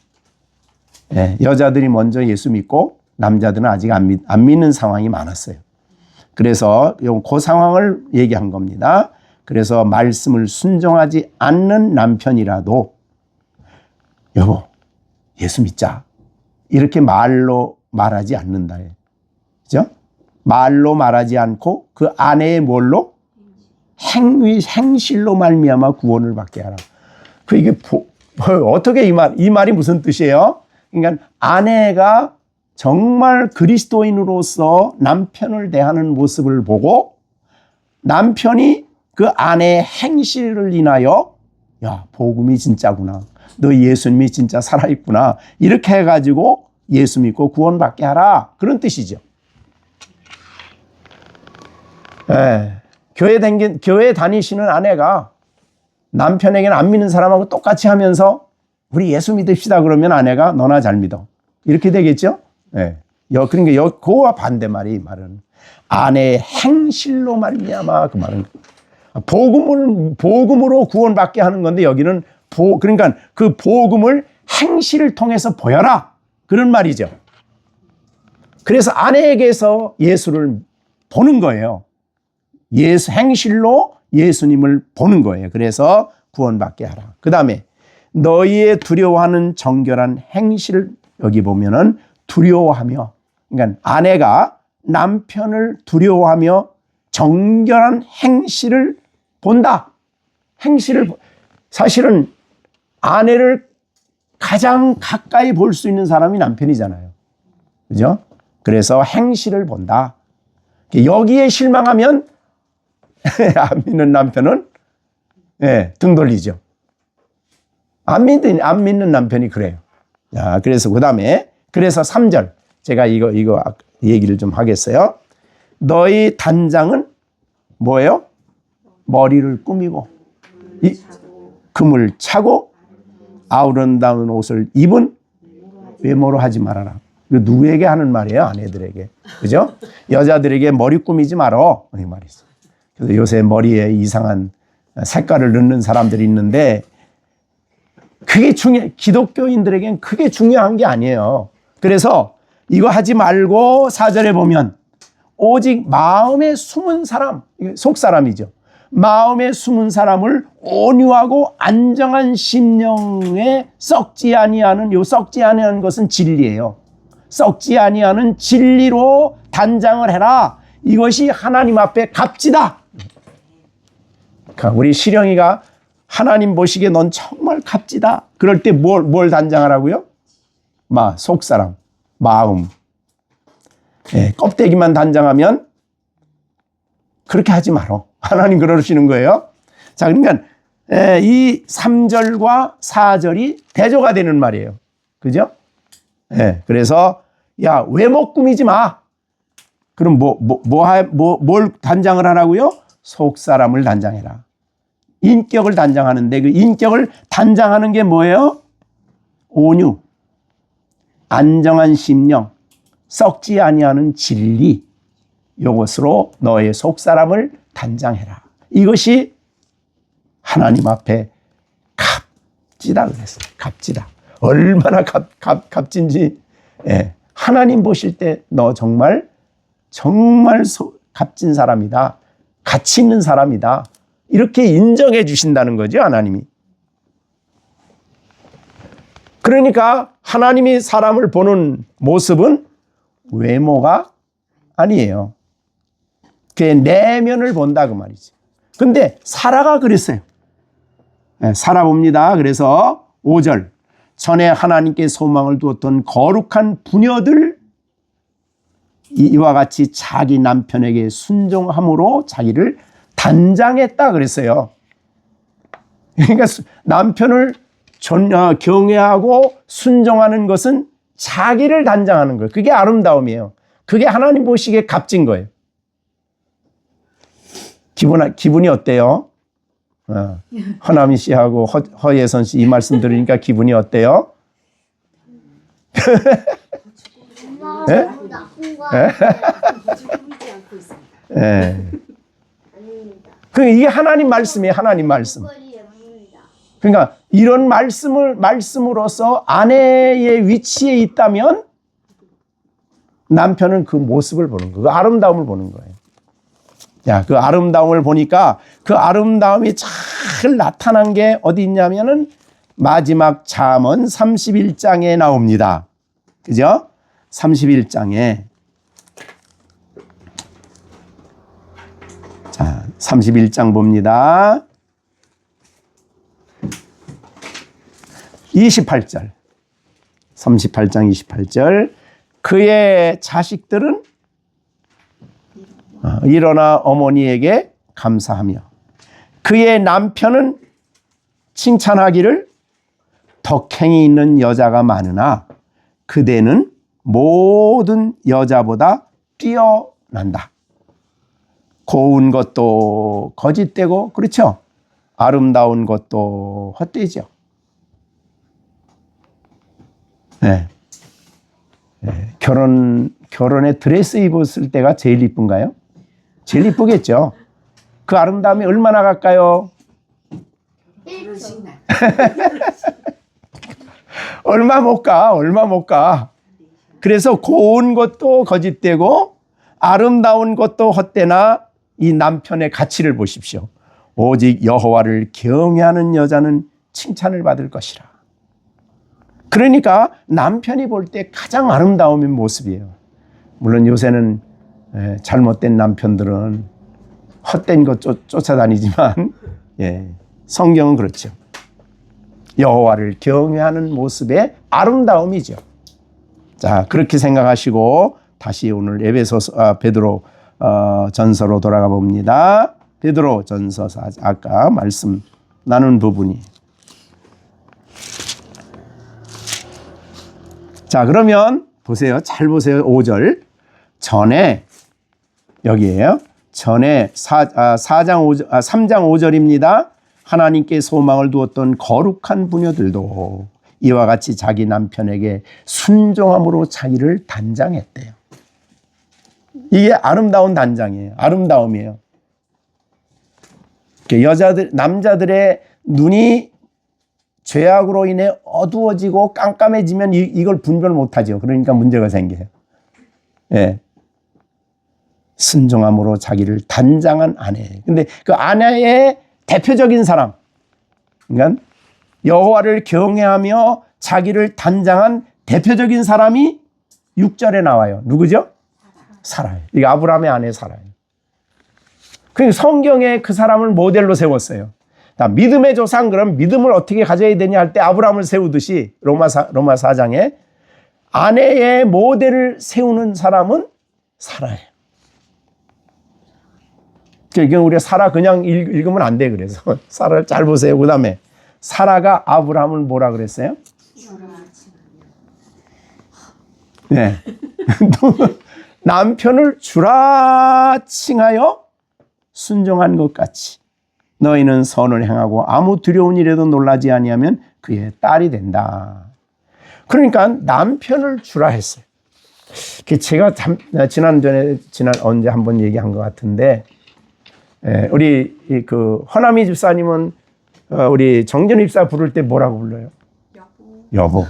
여자들이 먼저 예수 믿고 남자들은 아직 안 믿는 상황이 많았어요. 그래서 그 상황을 얘기한 겁니다. 그래서 말씀을 순종하지 않는 남편이라도 여보 예수 믿자 이렇게 말로 말하지 않는다. 그죠? 말로 말하지 않고 그 아내의 뭘로? 행실로 말미암아 구원을 받게 하라. 이게 어떻게 이 말이 무슨 뜻이에요? 그러니까 아내가 정말 그리스도인으로서 남편을 대하는 모습을 보고 남편이 그 아내의 행실을 인하여 야, 복음이 진짜구나. 너 예수님이 진짜 살아있구나. 이렇게 해가지고 예수 믿고 구원받게 하라. 그런 뜻이죠. 교회 다니시는 아내가 남편에게는 안 믿는 사람하고 똑같이 하면서 우리 예수 믿읍시다 그러면 아내가 너나 잘 믿어. 이렇게 되겠죠? 그러니까 그와 반대말이 이 말은 아내의 행실로 말미암아 그 말은 복음으로 구원받게 하는 건데 여기는 그러니까 그 복음을 행실을 통해서 보여라 그런 말이죠. 그래서 아내에게서 예수를 보는 거예요. 행실로 예수님을 보는 거예요. 그래서 구원받게 하라. 그 다음에 너희의 두려워하는 정결한 행실을 여기 보면은 두려워하며, 그러니까 아내가 남편을 두려워하며 정결한 행실을 본다. 사실은 아내를 가장 가까이 볼 수 있는 사람이 남편이잖아요. 그죠? 그래서 행실을 본다. 여기에 실망하면 안 믿는 남편은 등 돌리죠. 안 믿는 남편이 그래요. 자, 그래서 그 다음에 그래서 3절 제가 이거 얘기를 좀 하겠어요. 너희 단장은 뭐예요? 머리를 꾸미고 금을 차고 아름다운 옷을 입은 외모로 하지 말아라. 이거 누구에게 하는 말이에요? 아내들에게. 그죠? 여자들에게 머리 꾸미지 말어. 이 말이 있어요. 그래서 요새 머리에 이상한 색깔을 넣는 사람들이 있는데 그게 기독교인들에겐 그게 중요한 게 아니에요. 그래서 이거 하지 말고 4절에 보면 오직 마음에 숨은 사람, 속 사람이죠. 마음에 숨은 사람을 온유하고 안정한 심령에 썩지 아니하는 요 썩지 아니하는 것은 진리예요. 썩지 아니하는 진리로 단장을 해라. 이것이 하나님 앞에 값지다. 그러니까 우리 시령이가 하나님 보시기에 넌 정말 값지다. 그럴 때 뭘 단장하라고요? 속사람, 마음. 예, 껍데기만 단장하면 그렇게 하지 말어. 하나님 그러시는 거예요. 자, 그러니까 이 3절과 4절이 대조가 되는 말이에요. 그죠? 예, 그래서 야, 외모 꾸미지 마. 그럼 뭘 단장을 하라고요? 속 사람을 단장해라. 인격을 단장하는데 그 인격을 단장하는 게 뭐예요? 온유, 안정한 심령, 썩지 아니하는 진리. 이것으로 너의 속 사람을 단장해라. 이것이 하나님 앞에 값지다 그랬어요. 값지다. 얼마나 값진지. 예. 하나님 보실 때 너 정말 값진 사람이다. 가치 있는 사람이다. 이렇게 인정해 주신다는 거죠, 하나님이. 그러니까 하나님이 사람을 보는 모습은 외모가 아니에요. 그의 내면을 본다 그 말이지. 근데 사라가 그랬어요. 네, 사라 봅니다. 그래서 5절 전에 하나님께 소망을 두었던 거룩한 부녀들 이와 같이 자기 남편에게 순종함으로 자기를 단장했다 그랬어요. 그러니까 남편을 경외하고 순종하는 것은 자기를 단장하는 거예요. 그게 아름다움이에요. 그게 하나님 보시기에 값진 거예요. 기분이 어때요? 허남희 씨하고 허예선 씨 이 말씀 들으니까 기분이 어때요? 네? 네. 이게 하나님 말씀이에요. 하나님 말씀. 그러니까 이런 말씀으로서 아내의 위치에 있다면 남편은 그 모습을 보는 거예요. 그 아름다움을 보는 거예요. 야, 그 아름다움을 보니까 그 아름다움이 잘 나타난 게 어디 있냐면은 마지막 잠언 31장에 나옵니다. 그죠? 31장에. 자, 31장 봅니다. 28절. 38장 28절. 그의 자식들은 일어나 어머니에게 감사하며 그의 남편은 칭찬하기를 덕행이 있는 여자가 많으나 그대는 모든 여자보다 뛰어난다. 고운 것도 거짓되고 그렇죠. 아름다운 것도 헛되죠. 네. 네. 결혼에 드레스 입었을 때가 제일 이쁜가요? 제일 이쁘겠죠. 그 아름다움이 얼마나 갈까요? 얼마 못 가. 그래서 고운 것도 거짓되고 아름다운 것도 헛되나 이 남편의 가치를 보십시오. 오직 여호와를 경외하는 여자는 칭찬을 받을 것이라. 그러니까 남편이 볼 때 가장 아름다운 모습이에요. 물론 요새는 잘못된 남편들은 헛된 것 쫓아다니지만 성경은 그렇죠. 여호와를 경외하는 모습의 아름다움이죠. 자, 그렇게 생각하시고 다시 오늘 베드로 전서로 돌아가 봅니다. 베드로 전서 아까 말씀 나눈 부분이 자, 그러면 보세요. 잘 보세요. 5절. 전에, 여기에요. 전에 3장 5절입니다. 하나님께 소망을 두었던 거룩한 부녀들도 이와 같이 자기 남편에게 순종함으로 자기를 단장했대요. 이게 아름다운 단장이에요. 아름다움이에요. 남자들의 눈이 죄악으로 인해 어두워지고 깜깜해지면 이걸 분별 못하죠. 그러니까 문제가 생겨요. 예. 순종함으로 자기를 단장한 아내. 근데 그 아내의 대표적인 사람, 그러니까 여호와를 경외하며 자기를 단장한 대표적인 사람이 6절에 나와요. 누구죠? 사라예요. 이게 아브라함의 아내 사라예요. 그러니까 성경에 그 사람을 모델로 세웠어요. 믿음의 조상, 그럼 믿음을 어떻게 가져야 되냐 할 때 아브라함을 세우듯이 로마 4장에 아내의 모델을 세우는 사람은 사라예요. 그러니까 우리가 사라 그냥 읽으면 안 돼. 그래서 사라를 잘 보세요. 그 다음에 사라가 아브라함을 뭐라 그랬어요? 네. 남편을 주라 칭하여 순종한 것 같이 너희는 선을 행하고 아무 두려운 일에도 놀라지 아니하면 그의 딸이 된다. 그러니까 남편을 주라 했어요. 제가 지난 언제 한번 얘기한 것 같은데, 우리 그 허남이 집사님은 우리 정전희 집사 부를 때 뭐라고 불러요? 여보.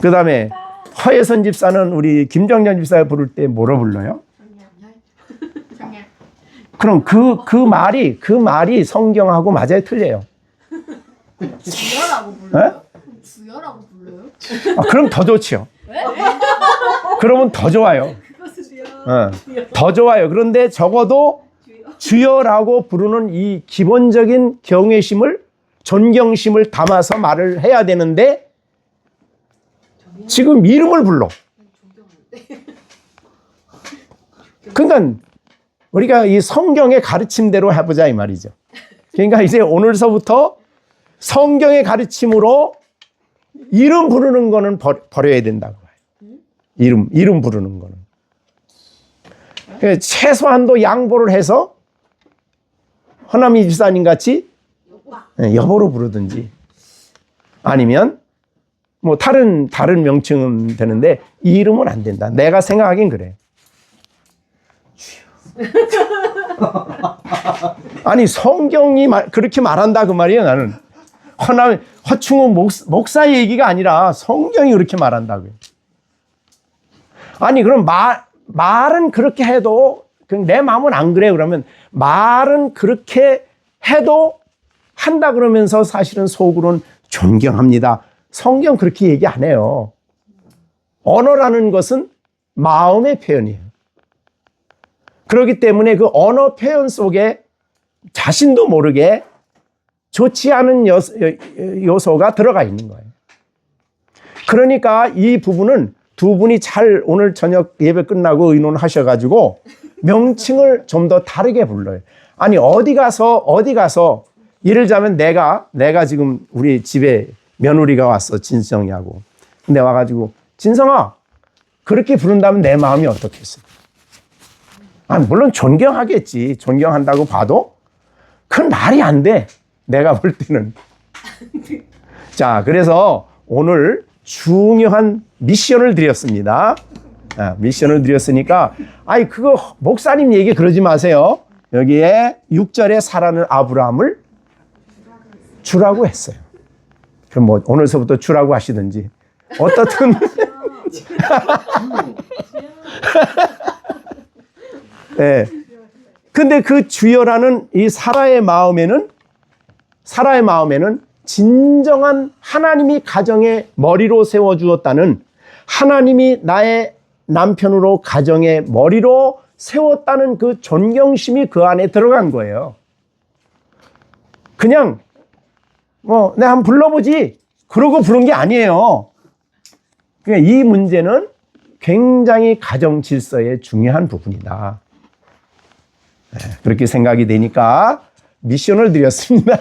그 다음에 허예선 집사는 우리 김정전 집사 부를 때 뭐라 불러요? 그럼 그 말이 성경하고 맞아요, 틀려요? 주여라고 불러요? 주여라고 불러요? 그럼 더 좋죠. 그러면 더 좋아요. 더 좋아요. 그런데 적어도 주여라고 부르는 이 기본적인 경외심을, 존경심을 담아서 말을 해야 되는데 지금 이름을 불러. 그러니까 우리가 이 성경의 가르침대로 해보자 이 말이죠. 그러니까 이제 오늘서부터 성경의 가르침으로 이름 부르는 거는 버려야 된다고 봐요. 이름 부르는 거는. 최소한도 양보를 해서 허남이 집사님 같이 여보로 부르든지 아니면 뭐 다른 명칭은 되는데 이름은 안 된다. 내가 생각하긴 그래. 아니 성경이 그렇게 말한다 그 말이에요. 나는 허충호 목사 얘기가 아니라 성경이 그렇게 말한다고요. 아니 그럼 말은 그렇게 해도 내 마음은 안 그래. 그러면 말은 그렇게 해도 한다 그러면서 사실은 속으로는 존경합니다. 성경 그렇게 얘기 안 해요. 언어라는 것은 마음의 표현이에요. 그렇기 때문에 그 언어 표현 속에 자신도 모르게 좋지 않은 요소가 들어가 있는 거예요. 그러니까 이 부분은 두 분이 잘 오늘 저녁 예배 끝나고 의논하셔가지고 명칭을 좀 더 다르게 불러요. 아니 어디 가서 예를 들자면 내가 지금 우리 집에 며느리가 왔어, 진성이하고. 근데 와가지고 진성아 그렇게 부른다면 내 마음이 어떻겠어? 물론 존경하겠지. 존경한다고 봐도 그건 말이 안 돼. 내가 볼 때는. 자, 그래서 오늘 중요한 미션을 드렸습니다. 미션을 드렸으니까 그거 목사님 얘기 그러지 마세요. 여기에 6절에 사라는 아브라함을 주라고 했어요. 그럼 뭐 오늘서부터 주라고 하시든지 어떻든 네. 근데 그 주여라는 이 사라의 마음에는 진정한 하나님이 가정의 머리로 세워주었다는, 하나님이 나의 남편으로 가정의 머리로 세웠다는 그 존경심이 그 안에 들어간 거예요. 그냥 내가 한번 불러보지 그러고 부른 게 아니에요. 그러니까 이 문제는 굉장히 가정 질서의 중요한 부분이다. 그렇게 생각이 되니까 미션을 드렸습니다.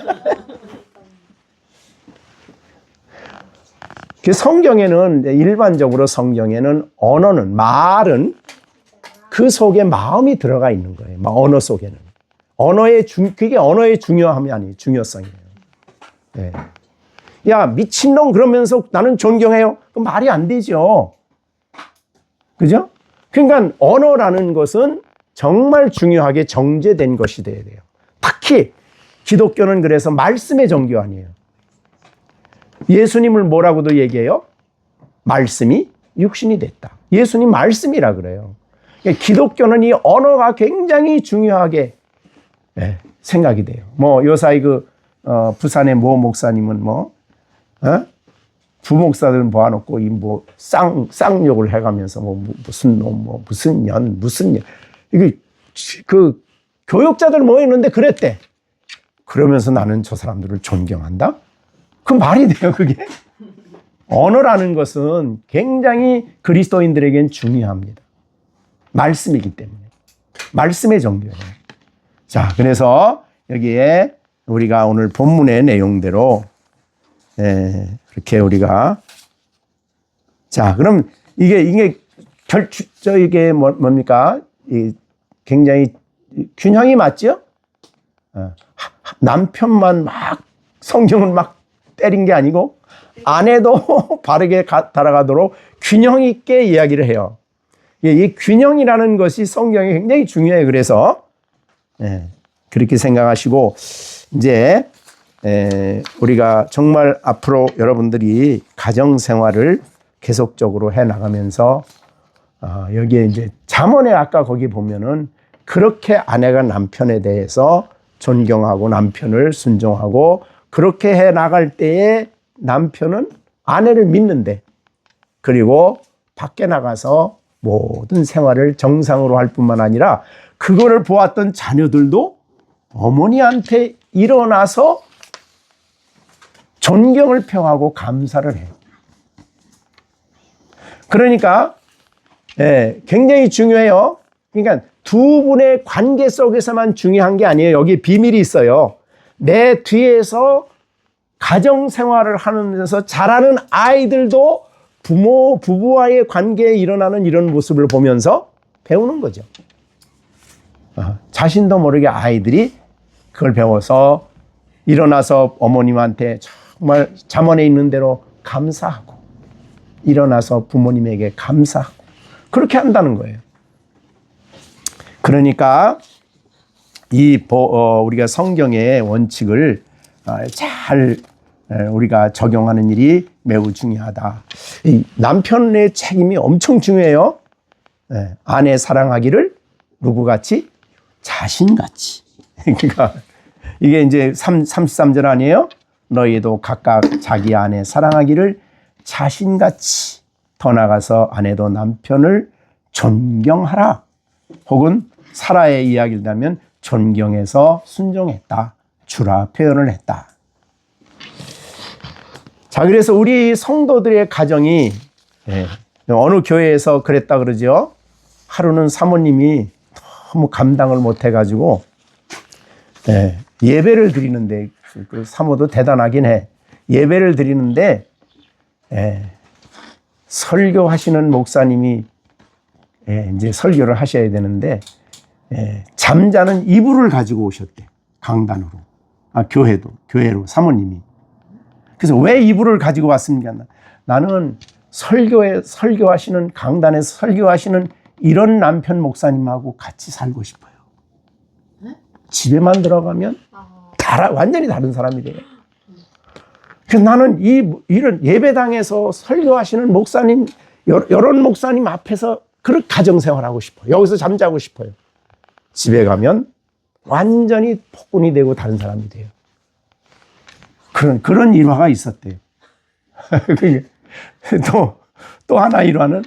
그 성경에는 일반적으로 성경에는 언어는 말은 그 속에 마음이 들어가 있는 거예요. 언어 속에는 그게 언어의 중요함이 아니에요. 중요성이에요. 네. 야 미친놈 그러면서 나는 존경해요. 그 말이 안 되죠. 그죠? 그러니까 언어라는 것은 정말 중요하게 정제된 것이 돼야 돼요. 특히 기독교는 그래서 말씀의 종교 아니에요. 예수님을 뭐라고도 얘기해요? 말씀이 육신이 됐다. 예수님 말씀이라 그래요. 기독교는 이 언어가 굉장히 중요하게 생각이 돼요. 요사이 부산의 모 목사님은 부목사들 모아놓고 쌍욕을 해가면서 무슨 놈, 무슨 년. 이게 교육자들 모였는데 그랬대. 그러면서 나는 저 사람들을 존경한다? 그 말이 돼요, 그게? 언어라는 것은 굉장히 그리스도인들에겐 중요합니다. 말씀이기 때문에. 말씀의 종교예요. 자, 그래서 여기에 우리가 오늘 본문의 내용대로 이렇게 우리가 자, 그럼 이게 뭡니까? 굉장히 균형이 맞죠? 남편만 막 성경을 막 때린 게 아니고 아내도 바르게 달아가도록 균형 있게 이야기를 해요. 이 균형이라는 것이 성경에 굉장히 중요해요. 그래서 그렇게 생각하시고 이제 우리가 정말 앞으로 여러분들이 가정 생활을 계속적으로 해 나가면서 여기에 이제 잠언에 아까 거기 보면은 그렇게 아내가 남편에 대해서 존경하고 남편을 순종하고 그렇게 해 나갈 때에 남편은 아내를 믿는데 그리고 밖에 나가서 모든 생활을 정상으로 할 뿐만 아니라 그거를 보았던 자녀들도 어머니한테 일어나서 존경을 표하고 감사를 해요. 그러니까 굉장히 중요해요. 그러니까 두 분의 관계 속에서만 중요한 게 아니에요. 여기 비밀이 있어요. 내 뒤에서 가정생활을 하면서 자라는 아이들도 부부와의 관계에 일어나는 이런 모습을 보면서 배우는 거죠. 자신도 모르게 아이들이 그걸 배워서 일어나서 어머님한테 정말 잠언에 있는 대로 감사하고 일어나서 부모님에게 감사하고 그렇게 한다는 거예요. 그러니까 우리가 성경의 원칙을 잘 우리가 적용하는 일이 매우 중요하다. 이 남편의 책임이 엄청 중요해요. 아내 사랑하기를 누구같이? 자신같이. 그러니까 이게 이제 33절 아니에요? 너희도 각각 자기 아내 사랑하기를 자신같이 더 나아가서 아내도 남편을 존경하라. 혹은 사라의 이야기를 하면 존경해서 순종했다. 주라 표현을 했다. 자, 그래서 우리 성도들의 가정이 어느 교회에서 그랬다 그러죠. 하루는 사모님이 너무 감당을 못 해가지고 예배를 드리는데 그 사모도 대단하긴 해. 예배를 드리는데 설교하시는 목사님이 이제 설교를 하셔야 되는데 잠자는 이불을 가지고 오셨대. 강단으로. 교회로 사모님이. 그래서 왜 이불을 가지고 왔습니까? 나는 설교하시는 강단에서 설교하시는 이런 남편 목사님하고 같이 살고 싶어요. 집에만 들어가면 완전히 다른 사람이 돼요. 그래서 나는 이런 예배당에서 설교하시는 목사님, 이런 목사님 앞에서 그런 가정생활하고 싶어요. 여기서 잠자고 싶어요. 집에 가면 완전히 폭군이 되고 다른 사람이 돼요. 그런 일화가 있었대요. 또 하나 일화는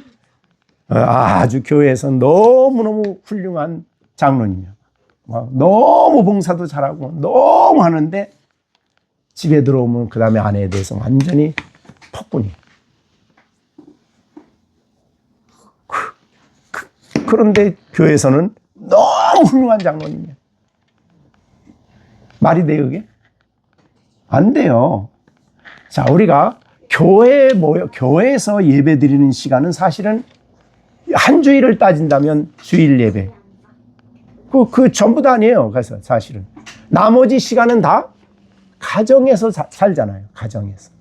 아주 교회에서 너무너무 훌륭한 장로님이야. 너무 봉사도 잘하고 너무 하는데 집에 들어오면 그 다음에 아내에 대해서 완전히 폭군이. 그런데 교회에서는 너무 훌륭한 장로님이야. 말이 돼요, 그게? 안 돼요. 자, 우리가 교회에서 예배 드리는 시간은 사실은 한 주일을 따진다면 주일 예배. 그 전부 다 아니에요. 그래서 사실은. 나머지 시간은 다 가정에서 살잖아요. 가정에서.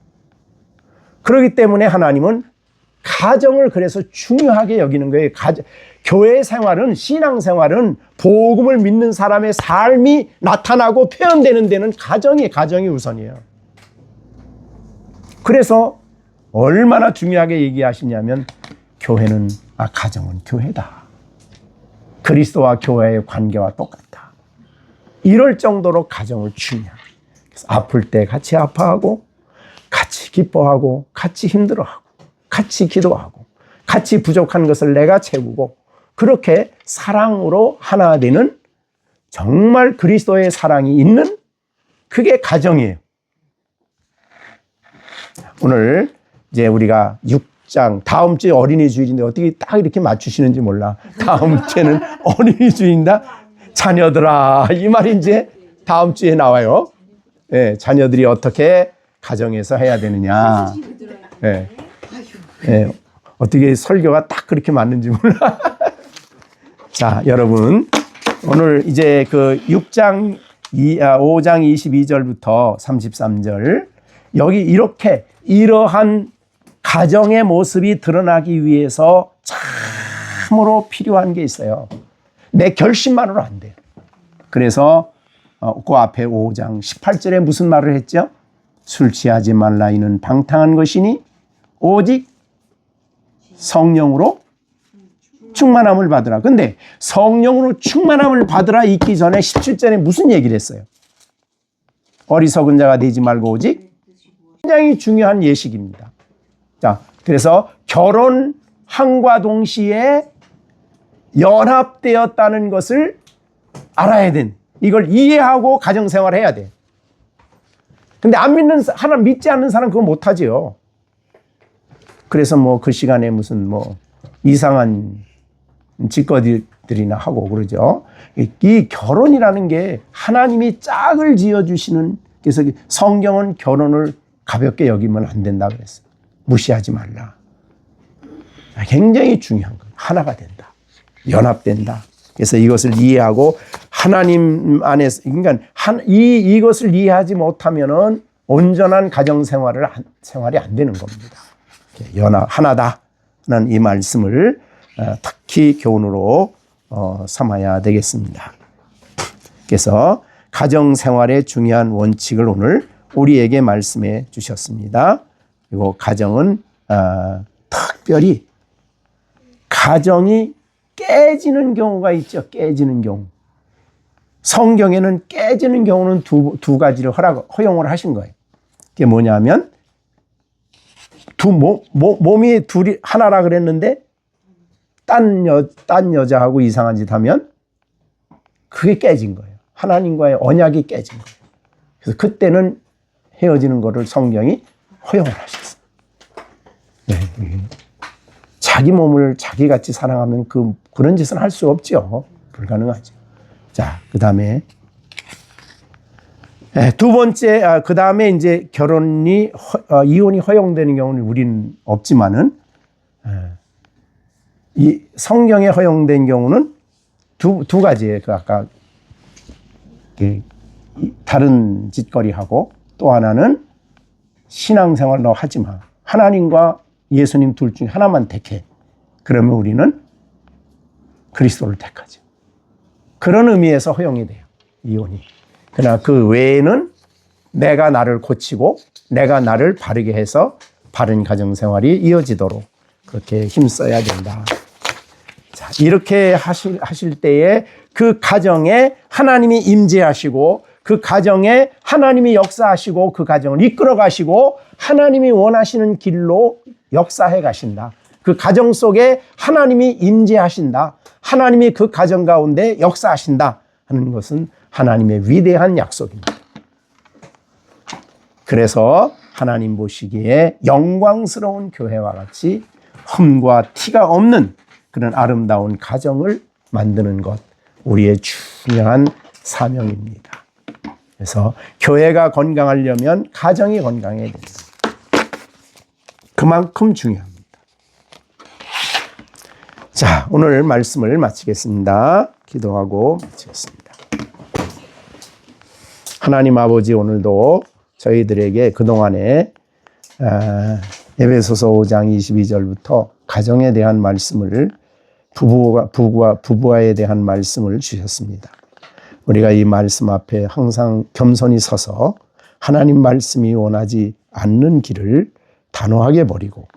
그렇기 때문에 하나님은 가정을 그래서 중요하게 여기는 거예요. 교회 생활은, 신앙 생활은 복음을 믿는 사람의 삶이 나타나고 표현되는 데는 가정이 우선이에요. 그래서 얼마나 중요하게 얘기하시냐면 가정은 교회다. 그리스도와 교회의 관계와 똑같다. 이럴 정도로 가정을 중요하게. 그래서 아플 때 같이 아파하고, 같이 기뻐하고, 같이 힘들어하고, 같이 기도하고, 같이 부족한 것을 내가 채우고, 그렇게 사랑으로 하나 되는 정말 그리스도의 사랑이 있는 그게 가정이에요. 오늘 이제 우리가 6장, 다음 주에 어린이 주일인데 어떻게 딱 이렇게 맞추시는지 몰라. 다음 주에는 어린이 주일이다. 자녀들아, 이 말이 이제 다음 주에 나와요. 네, 자녀들이 어떻게 가정에서 해야 되느냐. 네. 네, 어떻게 설교가 딱 그렇게 맞는지 몰라. 자, 여러분, 오늘 이제 그 5장 22절부터 33절, 여기 이러한 가정의 모습이 드러나기 위해서 참으로 필요한 게 있어요. 내 결심만으로 안 돼요. 그래서 그 앞에 5장 18절에 무슨 말을 했죠? 술 취하지 말라 이는 방탕한 것이니 오직 성령으로 충만함을 받으라. 근데 성령으로 충만함을 받으라 있기 전에 17절에 무슨 얘기를 했어요? 어리석은 자가 되지 말고 오직 굉장히 중요한 예식입니다. 자, 그래서 결혼함과 동시에 연합되었다는 것을 알아야 된, 이걸 이해하고 가정생활을 해야 돼. 근데 하나님 믿지 않는 사람 그거 못하지요. 그래서 그 시간에 무슨 이상한 짓거리들이나 하고 그러죠. 이 결혼이라는 게 하나님이 짝을 지어주시는, 그래서 성경은 결혼을 가볍게 여기면 안 된다 그랬어요. 무시하지 말라. 굉장히 중요한 거예요. 하나가 된다. 연합된다. 그래서 이것을 이해하고 하나님 안에서, 그러니까 이것을 이해하지 못하면은 온전한 가정 생활이 안 되는 겁니다. 하나다는 이 말씀을 특히 교훈으로 삼아야 되겠습니다. 그래서 가정 생활의 중요한 원칙을 오늘 우리에게 말씀해 주셨습니다. 그리고 가정은 특별히 가정이 깨지는 경우가 있죠. 깨지는 경우. 성경에는 깨지는 경우는 두 가지를 허용을 하신 거예요. 그게 뭐냐면 몸이 둘이 하나라 그랬는데 딴 여자하고 이상한 짓 하면 그게 깨진 거예요. 하나님과의 언약이 깨진 거예요. 그래서 그때는 헤어지는 거를 성경이 허용을 하셨어요. 네. 자기 몸을 자기같이 사랑하면 그런 짓은 할 수 없죠. 불가능하죠. 자, 그 다음에 두 번째, 그 다음에 이제 이혼이 허용되는 경우는 우리는 없지만은, 이 성경에 허용된 경우는 두 가지예요. 아까 다른 짓거리하고 또 하나는 신앙생활 너 하지 마. 하나님과 예수님 둘 중에 하나만 택해. 그러면 우리는 그리스도를 택하죠. 그런 의미에서 허용이 돼요. 이혼이. 그러나 그 외에는 내가 나를 고치고 내가 나를 바르게 해서 바른 가정생활이 이어지도록 그렇게 힘써야 된다. 자, 이렇게 하실 때에 그 가정에 하나님이 임재하시고 그 가정에 하나님이 역사하시고 그 가정을 이끌어 가시고 하나님이 원하시는 길로 역사해 가신다. 그 가정 속에 하나님이 임재하신다. 하나님이 그 가정 가운데 역사하신다 하는 것은 하나님의 위대한 약속입니다. 그래서 하나님 보시기에 영광스러운 교회와 같이 흠과 티가 없는 그런 아름다운 가정을 만드는 것, 우리의 중요한 사명입니다. 그래서 교회가 건강하려면 가정이 건강해야 됩니다. 그만큼 중요합니다. 자, 오늘 말씀을 마치겠습니다. 기도하고 마치겠습니다. 하나님 아버지, 오늘도 저희들에게 그동안에 에베소서 5장 22절부터 가정에 대한 말씀을 부부와에 대한 말씀을 주셨습니다. 우리가 이 말씀 앞에 항상 겸손히 서서 하나님 말씀이 원하지 않는 길을 단호하게 버리고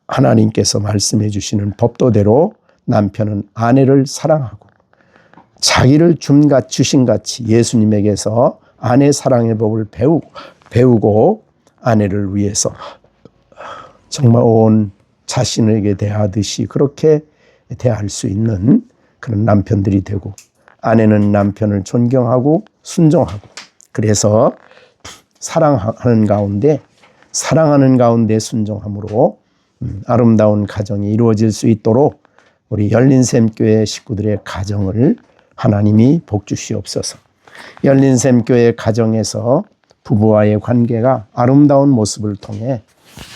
하나님께서 말씀해 주시는 법도대로 남편은 아내를 사랑하고 자기를 주신 같이 예수님에게서 아내 사랑의 법을 배우고 아내를 위해서 정말 온 자신에게 대하듯이 그렇게 대할 수 있는 그런 남편들이 되고, 아내는 남편을 존경하고 순종하고, 그래서 사랑하는 가운데 순종함으로 아름다운 가정이 이루어질 수 있도록 우리 열린샘교회 식구들의 가정을 하나님이 복 주시옵소서. 열린샘교회 가정에서 부부와의 관계가 아름다운 모습을 통해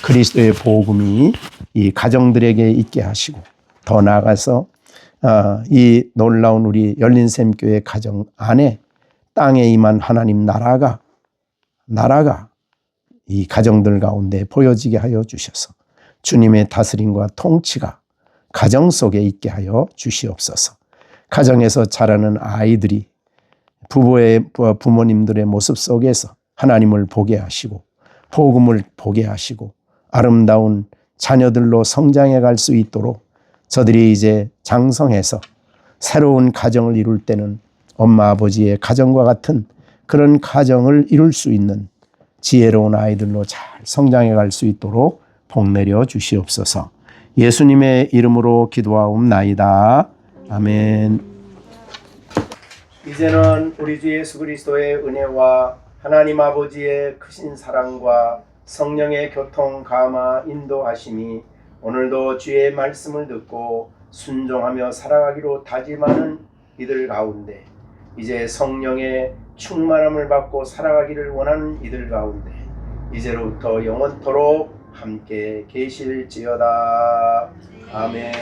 그리스도의 복음이 이 가정들에게 있게 하시고, 더 나아가서 이 놀라운 우리 열린샘교회 가정 안에 땅에 임한 하나님 나라가 이 가정들 가운데 보여지게 하여 주셔서 주님의 다스림과 통치가 가정 속에 있게 하여 주시옵소서. 가정에서 자라는 아이들이 부모님들의 모습 속에서 하나님을 보게 하시고 복음을 보게 하시고 아름다운 자녀들로 성장해 갈 수 있도록 저들이 이제 장성해서 새로운 가정을 이룰 때는 엄마 아버지의 가정과 같은 그런 가정을 이룰 수 있는 지혜로운 아이들로 잘 성장해 갈 수 있도록 복 내려 주시옵소서. 예수님의 이름으로 기도하옵나이다. 아멘. 이제는 우리 주 예수 그리스도의 은혜와 하나님 아버지의 크신 사랑과 성령의 교통 감화 인도하심이 오늘도 주의 말씀을 듣고 순종하며 살아가기로 다짐하는 이들 가운데, 이제 성령의 충만함을 받고 살아가기를 원하는 이들 가운데 이제로부터 영원토록 함께 계실지어다. 아멘.